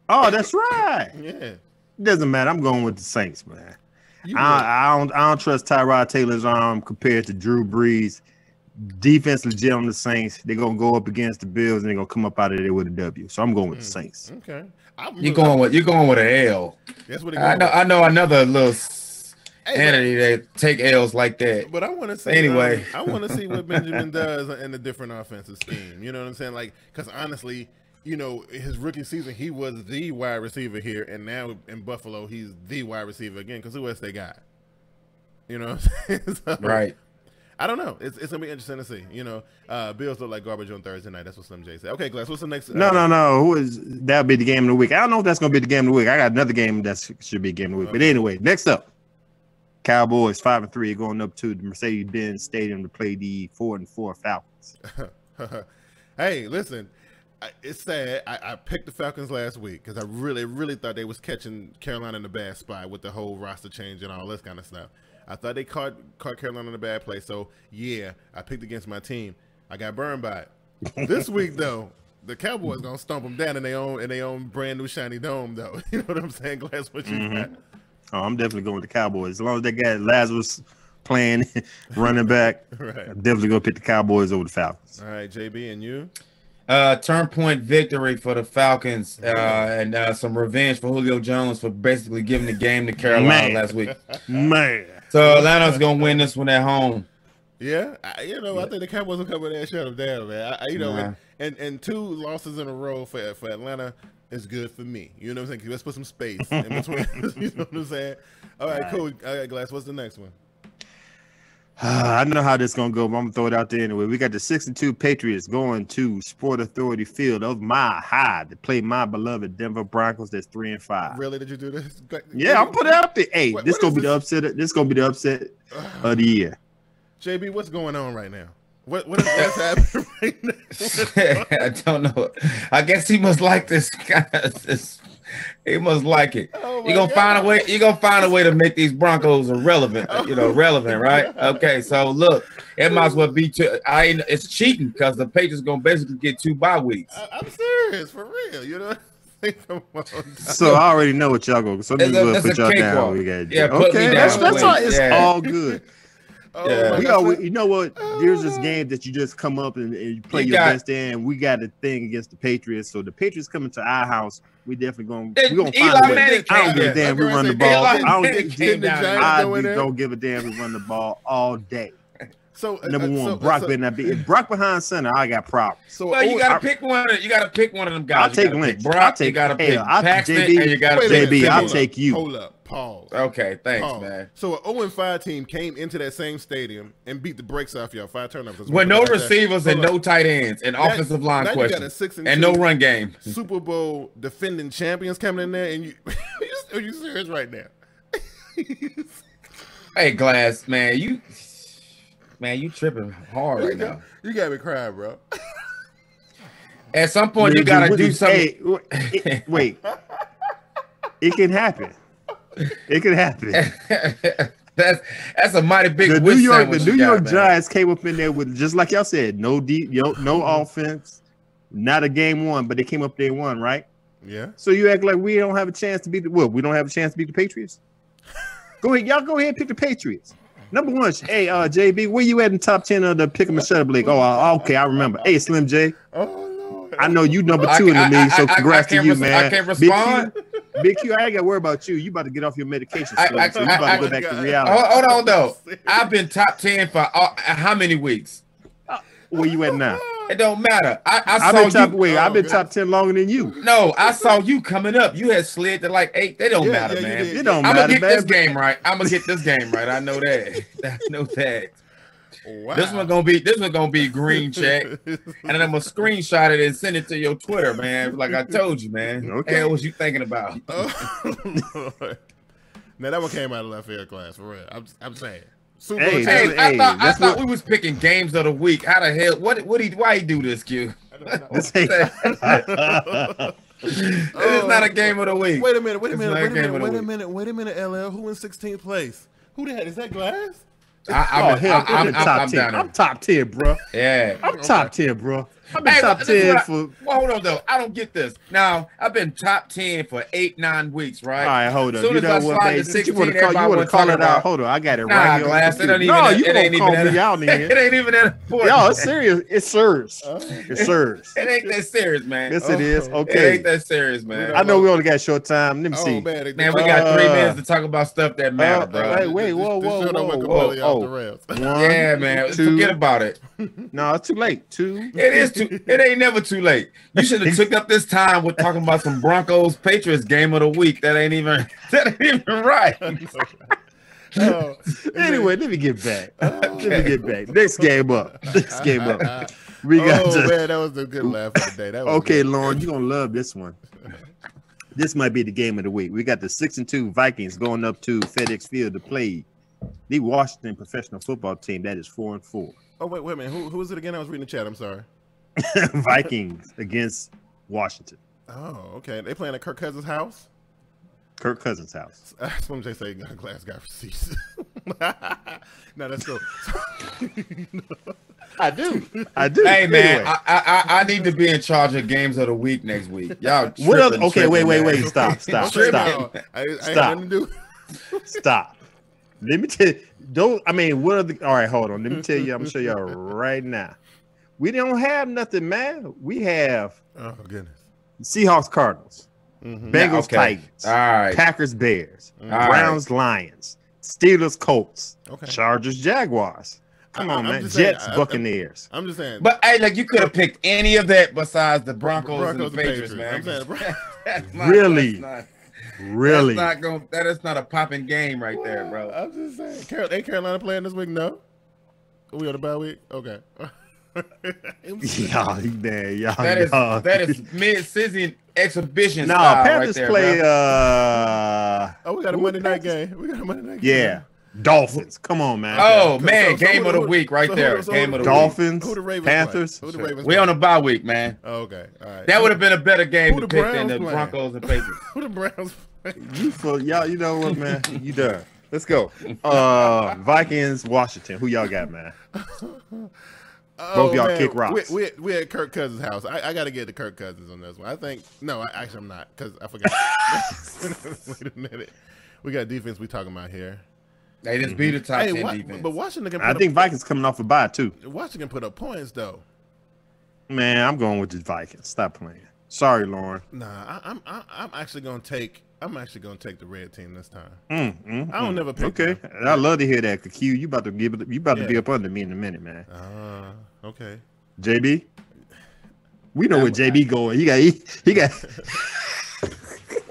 Oh, that's right.
Yeah.
It doesn't matter. I'm going with the Saints, man. I don't trust Tyrod Taylor's arm compared to Drew Brees. Defense legit on the Saints. They're gonna go up against the Bills and they're gonna come up out of there with a W. So I'm going with the Saints.
Okay.
You're going with an L.
That's what
I know another little entity that take L's like that.
But I want to see
anyway.
I want to see what Benjamin does in a different offensive scheme. You know what I'm saying? Like, because honestly, you know, his rookie season he was the wide receiver here, and now in Buffalo he's the wide receiver again. Because who else they got? You know what I'm saying? So,
right.
I don't know. It's gonna be interesting to see. You know, Bills look like garbage on Thursday night. That's what Slim J said. Okay, Glass. What's the next?
No. That'll be the game of the week. I don't know if that's gonna be the game of the week. I got another game that should be a game of the week. Okay. But anyway, next up, Cowboys 5-3 going up to the Mercedes-Benz Stadium to play the 4-4 Falcons.
Hey, listen. It's sad. I picked the Falcons last week because I really thought they was catching Carolina in a bad spot with the whole roster change and all this kind of stuff. I thought they caught Carolina in a bad place. So, yeah, I picked against my team. I got burned by it. This week, though, the Cowboys going to stomp them down in their own brand new shiny dome, though. You know what I'm saying, Glass? What you got?
Oh, I'm definitely going with the Cowboys. As long as they got Lazarus playing running back,
right.
I'm definitely going to pick the Cowboys over the Falcons.
All right, JB, and you?
Turn point victory for the Falcons and some revenge for Julio Jones for basically giving the game to Carolina last week.
Man.
So Atlanta's going to win this one at home.
Yeah, I think the Cowboys will come in there and shut them down, man. And 2 losses in a row for Atlanta is good for me. You know what I'm saying? Let's put some space in between. You know what I'm saying? All right, cool. All right, Glass, what's the next one?
I know how this is going to go, but I'm going to throw it out there anyway. We got the 6-2 Patriots going to Sport Authority Field of Mile High to play my beloved Denver Broncos that's 3-5.
Really? Did you do this?
Yeah, I'm putting it out there. Hey, this is going to be the upset. This is going to be the upset of the year.
JB, what's going on right now? What is happening right now?
I don't know. I guess he must like this guy. He must like it. You're gonna find a way. You're gonna find a way to make these Broncos irrelevant. Relevant, right? Okay. So look, it might as well be. It's cheating because the Patriots gonna basically get 2 bye weeks.
I'm serious, for real. You know. Come on.
So I already know what y'all going. So let me put y'all down. We got okay. That's all. It's all good. You know what? There's this game that you just come up and you play your best in. We got a thing against the Patriots, so the Patriots coming to our house. We definitely gonna find a way. I don't give a damn. We run the ball. I don't give a damn. We run the ball all day. So number one, Brock better not be. If Brock behind center, I got problems.
So you gotta pick one. You gotta pick one of them guys.
I'll take Lynch.
Brock. You gotta pick Paxton, and you gotta
pick JB. I'll take you.
Hold up. Pause.
Okay, thanks, man.
So an 0-5 team came into that same stadium and beat the brakes off y'all 5 turnovers.
With no receivers and no tight ends and offensive line questions and no run game.
Super Bowl defending champions coming in there, and you are you serious right now?
Hey, Glass, man, you tripping hard right now.
You got me crying, bro.
At some point, you gotta do something.
Hey, wait, it can happen. It could happen.
That's a mighty big.
The New York Giants came up in there with, just like y'all said, no offense, not a game one, but they came up there and won, right?
Yeah.
So you act like we don't have a chance to beat we don't have a chance to beat the Patriots. Go ahead, y'all. Go ahead and pick the Patriots. Number one, hey, JB, where you at in top 10 of the pick 'em and shut up league? Oh, okay, I remember. Hey, Slim J. I know you number 2 in the league, so congrats to you, man.
I can't respond.
Big Q, I ain't got to worry about you. You about to get off your medication. So you about to go back to reality.
Hold on, though. I've been top 10 for how many weeks?
Where you at now?
It don't matter. I've
been top 10 longer than you.
No, I saw you coming up. You had slid to like 8. They don't matter, man.
It don't matter.
I'm gonna get this game right. I know that. I know that. Wow. This one gonna be green check, and then I'm gonna screenshot it and send it to your Twitter, man. Like I told you, man. Okay, what was you thinking about?
Now that one came out of left field, Class, for real. I'm saying.
I thought we was picking games of the week. How the hell? Why he do this, Q? This is not a game of the week.
Wait a minute, LL. Who in 16th place? Who the heck is that? Glass?
I'm top 10. I'm top 10, bro.
Yeah,
I'm top 10, bro. I've been top 10 for.
Well, hold on though. I don't get this. Now I've been top 10 for 8-9 weeks, right?
All right, hold on.
Soon
you
as
know
I
what,
slide
man?
to 16,
You want to call it out? Hold on, I got it right here.
Glass,
on the computer. No, you gonna call me out,
It ain't even that important.
Yo, it's serious. It's serious. It's serious.
It ain't that serious, man.
Yes, it is.
It
Okay.
ain't that serious, man.
I know we only got short time. Let me see.
Man, we got 3 minutes to talk about stuff that matter, bro.
Wait, whoa.
Yeah, man. Forget about it.
No, it's too late.
It ain't never too late. You should have took up this time with talking about some Broncos Patriots game of the week. That ain't even right.
Anyway, let me get back. Next game up. We got
man, that was a good laugh of the day. That was
okay,
good.
Lauren, you're gonna love this one. This might be the game of the week. We got the 6-2 Vikings going up to FedEx Field to play the Washington professional football team that is 4-4.
Oh wait a minute. Who is it again? I was reading the chat. I'm sorry.
Vikings against Washington.
Oh, okay. They playing at Kirk Cousins' house?
Kirk Cousins' house.
That's what they say. Got a glass guy receipts. No, let's go.
I do.
Hey man, I need to be in charge of games of the week next week. Y'all
what else? Okay, wait. Stop. Stop. Let me tell you. What are the? All right, hold on. Let me tell you. I'm gonna show y'all right now. We don't have nothing, man. We have Seahawks, Cardinals, Bengals, Titans,
all right,
Packers, Bears, Browns, Lions, Steelers, Colts, Chargers, Jaguars. Come on, man. Jets, Buccaneers.
I'm just saying.
But hey, like you could have picked any of that besides the Broncos and the Patriots, man.
Really?
Really? That is not a popping game right there, bro.
I'm just saying. Ain't Carolina playing this week? No. Are we on the bye week? Okay.
Y'all.
That is mid-season exhibition.
No, Panthers
right there,
play.
We got a Monday night game.
Yeah, Dolphins. Come on, man.
Oh man, game of the week right there. Game of the
Dolphins.
Who the Ravens?
Panthers.
Who the Ravens?
We on a bye week, man.
Okay, all right.
That would have been a better game to pick than the Broncos and Patriots.
Who the Browns?
Y'all. You know what, man? You done. Let's go. Vikings, Washington. Who y'all got, man? Both y'all kick rocks.
We at Kirk Cousins' house. I got to get to Kirk Cousins on this one. I think actually I'm not because I forgot. Wait a minute. We got defense we talking about here.
They just beat the top 10 defense.
But Washington
I think Vikings coming off a bye too.
Washington put up points though.
Man, I'm going with the Vikings. Stop playing. Sorry, Lauren.
Nah, I'm actually gonna take the red team this time. I don't never pick.
Okay, them. I love to hear that. Q, you about to be up under me in a minute, man.
Okay.
JB, we know where JB going. He got.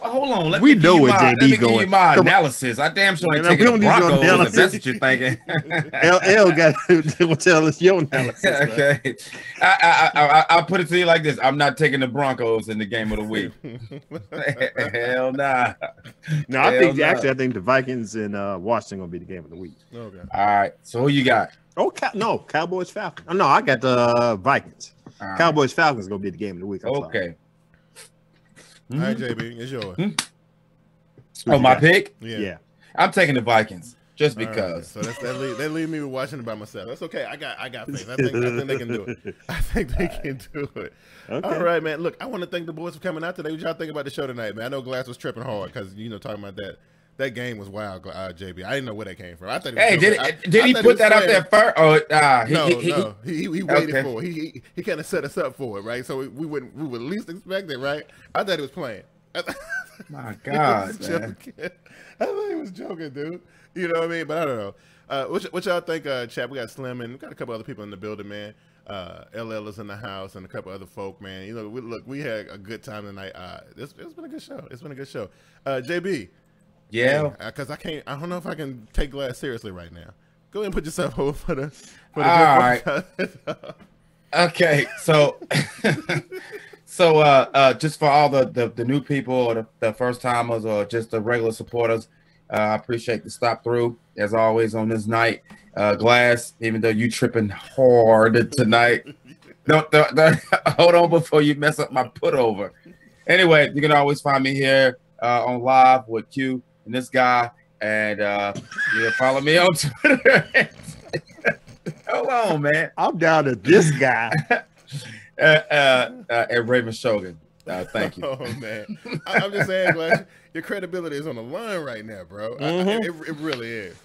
Hold on. Let
me
give you my analysis. I damn sure ain't taking the Broncos if that's what you're thinking.
LL got to tell us your analysis.
Okay. I'll put it to you like this. I'm not taking the Broncos in the game of the week. Hell nah.
No, I think the Vikings and Washington going to be the game of the week.
Okay.
All right. So who you got?
No, Cowboys, Falcons. No, I got the Vikings. Right. Cowboys, Falcons going to be the game of the week.
Okay.
All right, JB, it's yours.
Oh, my pick?
Yeah.
I'm taking the Vikings just because.
Right, so that leave me with Washington by myself. That's okay. I got faith. I think they can do it. I think they can do it. Okay. All right, man. Look, I want to thank the boys for coming out today. What y'all think about the show tonight, man? I know Glass was tripping hard because talking about that. That game was wild, JB. I didn't know where that came from. I thought
did he put that out there first? Oh,
no. He waited for it. He kind of set us up for it, right? So we would least expect it, right? I thought he was playing.
My God,
man. I thought he was joking, dude. You know what I mean? But I don't know. What y'all think, chat? We got Slim and we got a couple other people in the building, man. LL is in the house and a couple other folk, man. We had a good time tonight. It's been a good show. It's been a good show. JB.
Yeah,
because I don't know if I can take Glass seriously right now. Go ahead and put yourself over for the
all right. Okay, so just for all the new people or the first timers or just the regular supporters, I appreciate the stop through as always on this night. Glass, even though you tripping hard tonight, don't hold on before you mess up my put over. Anyway, you can always find me here on live with Q and this guy, and you can follow me on Twitter Hold on, man.
I'm down to this guy.
And Raven Shogun. Thank you.
Oh man, I'm just saying, Glass, your credibility is on the line right now, bro. It really is.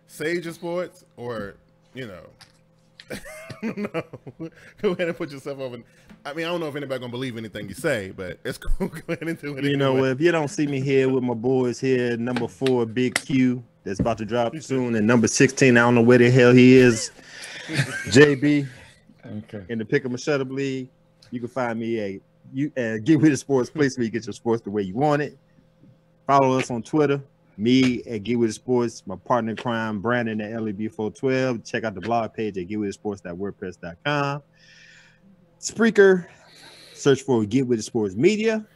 Sage your sports, or no. Go ahead and put yourself over. I mean, I don't know if anybody gonna believe anything you say, but it's cool. Go ahead and do it.
You know, if you don't see me here with my boys here, number 4, Big Q, that's about to drop soon, and number 16, I don't know where the hell he is, JB, in the Pick 'em and Shut Up League. You can find me Get With It Sports, place where you get your sports the way you want it. Follow us on Twitter, me at Get With It Sports, my partner in crime, Brandon at LEB412. Check out the blog page at getwithitsports.wordpress.com. Spreaker, search for Get With It Sports Media.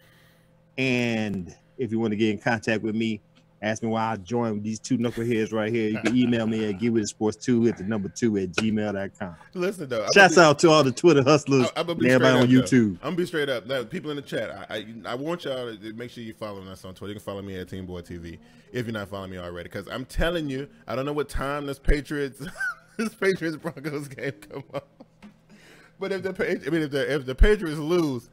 And if you want to get in contact with me, ask me why I joined these two knuckleheads right here. You can email me at getwithitsports2 at the number 2 at gmail.com.
Listen, though.
Shouts out to all the Twitter hustlers and everybody on YouTube.
I'm going to be straight up. Now, people in the chat, I want y'all to make sure you follow us on Twitter. You can follow me at TeamBoydTV if you're not following me already. Because I'm telling you, I don't know what time this Patriots Broncos game come up. But if the Patriots lose,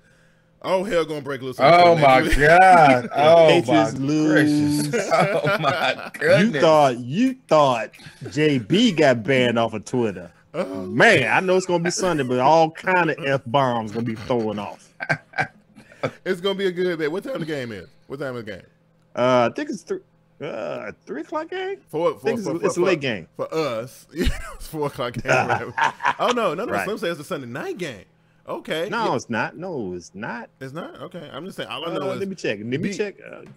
oh, hell gonna break loose.
Oh my God. Oh
Patriots
my
lose.
gracious. Oh my goodness.
You thought JB got banned off of Twitter. Oh. Man, I know it's gonna be Sunday, but all kind of F-bombs gonna be throwing off.
It's gonna be a good day. What time the game is? What time is the game?
I think it's 3 o'clock game. It's a late game.
For us, it's 4 o'clock game. Oh no.
Right.
Some say it's a Sunday night game. Okay.
No, it's not. No, it's not.
It's not? Okay. I'm just saying. All I know is.
Let me check.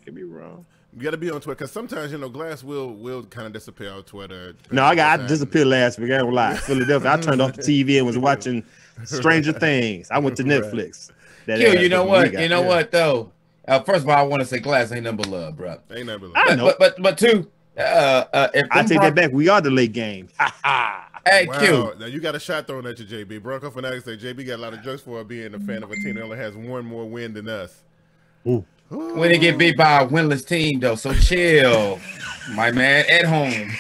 Could be wrong.
You got to be on Twitter because sometimes, Glass will kind of disappear on Twitter.
No, I disappeared last week. I don't lie. Philadelphia. I turned off the TV and was watching Stranger Things. I went to Netflix.
Right. You know what? You know what, though? First of all, I want to say Glass ain't nothing but love, bro.
Ain't nothing but love.
I know.
But two,
I take that back. We are the late game.
Hey,
wow.
Q.
Now you got a shot thrown at you, JB. Bronco Fanatics say JB got a lot of jokes for being a fan of a team that only has one more win than us.
Ooh.
When they get beat by a winless team, though, so chill, my man, at home.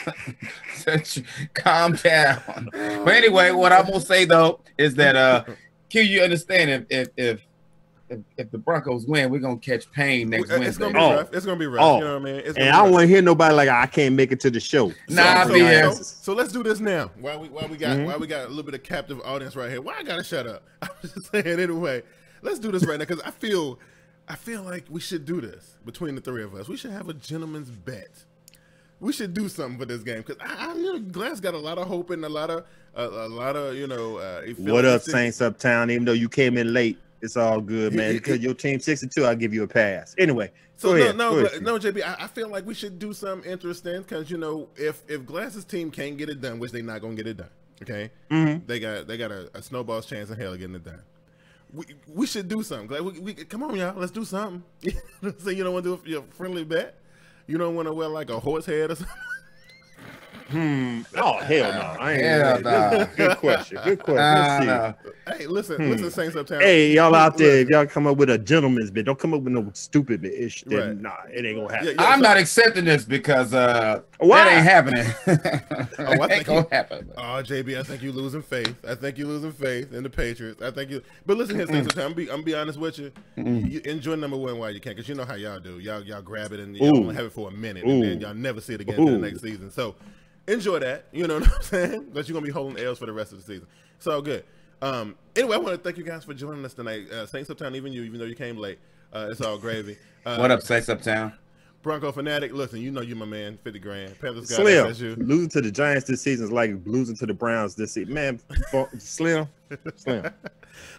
Calm down. But anyway, what I'm gonna say though is that Q, you understand if the Broncos win, we're gonna catch pain next Wednesday.
It's gonna be rough. It's gonna be rough. You know what I mean?
And I don't want to hear nobody like I can't make it to the show.
So let's do this now. While we got a little bit of captive audience right here. Why I gotta shut up? I was just saying anyway. Let's do this right now because I feel like we should do this between the three of us. We should have a gentleman's bet. We should do something for this game because Glass got a lot of hope and a lot of
what up, Saints Uptown? Even though you came in late, it's all good, man. Because your team 6-2, I'll give you a pass. Anyway,
so no, JB, I feel like we should do something interesting because if Glass's team can't get it done, which they're not gonna get it done, okay?
Mm-hmm.
They got a snowball's chance in hell of getting it done. We should do something. Like come on, y'all, let's do something. So you don't want to do a friendly bet? You don't want to wear like a horse head or something?
Oh, hell no. I ain't Good question. Let's see.
Hey, listen, Saints Uptown.
Hey, y'all out there, if y'all come up with a gentleman's bit, don't come up with no stupid bit.
Right.
Nah, it ain't gonna happen.
I'm not accepting this because that ain't happening.
That ain't
gonna happen.
Oh, JB, I think you're losing faith. I think you're losing faith in the Patriots. But listen here, Saints Uptown. I'm be honest with you. You enjoy number one while you can, because you know how y'all do. Y'all grab it and y'all only have it for a minute, and then y'all never see it again until the next season. So enjoy that. You know what I'm saying? But you're gonna be holding L's for the rest of the season. It's all good. Anyway, I want to thank you guys for joining us tonight. Saints Uptown, even though you came late, it's all gravy.
What up, Saints Uptown?
Bronco Fanatic, listen, you my man, 50 grand. Panthers guy,
Slim,
that's you.
Losing to the Giants this season is like losing to the Browns this season. Man, Slim.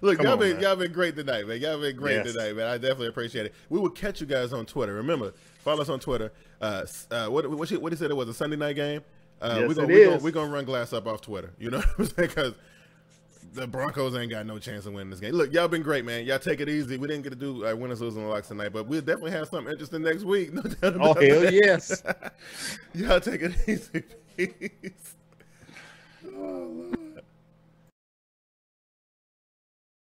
Look, y'all been great tonight, man. Y'all been great tonight, man. I definitely appreciate it. We will catch you guys on Twitter. Remember, follow us on Twitter. What he said it was a Sunday night game? We're gonna run Glass up off Twitter. You know what I'm saying? Because the Broncos ain't got no chance of winning this game. Look, y'all been great, man. Y'all take it easy. We didn't get to do winners, losing, and locks tonight, but we'll definitely have something interesting next week. No doubt about
hell
that.
Yes.
Y'all take it easy. Peace. Oh, Lord.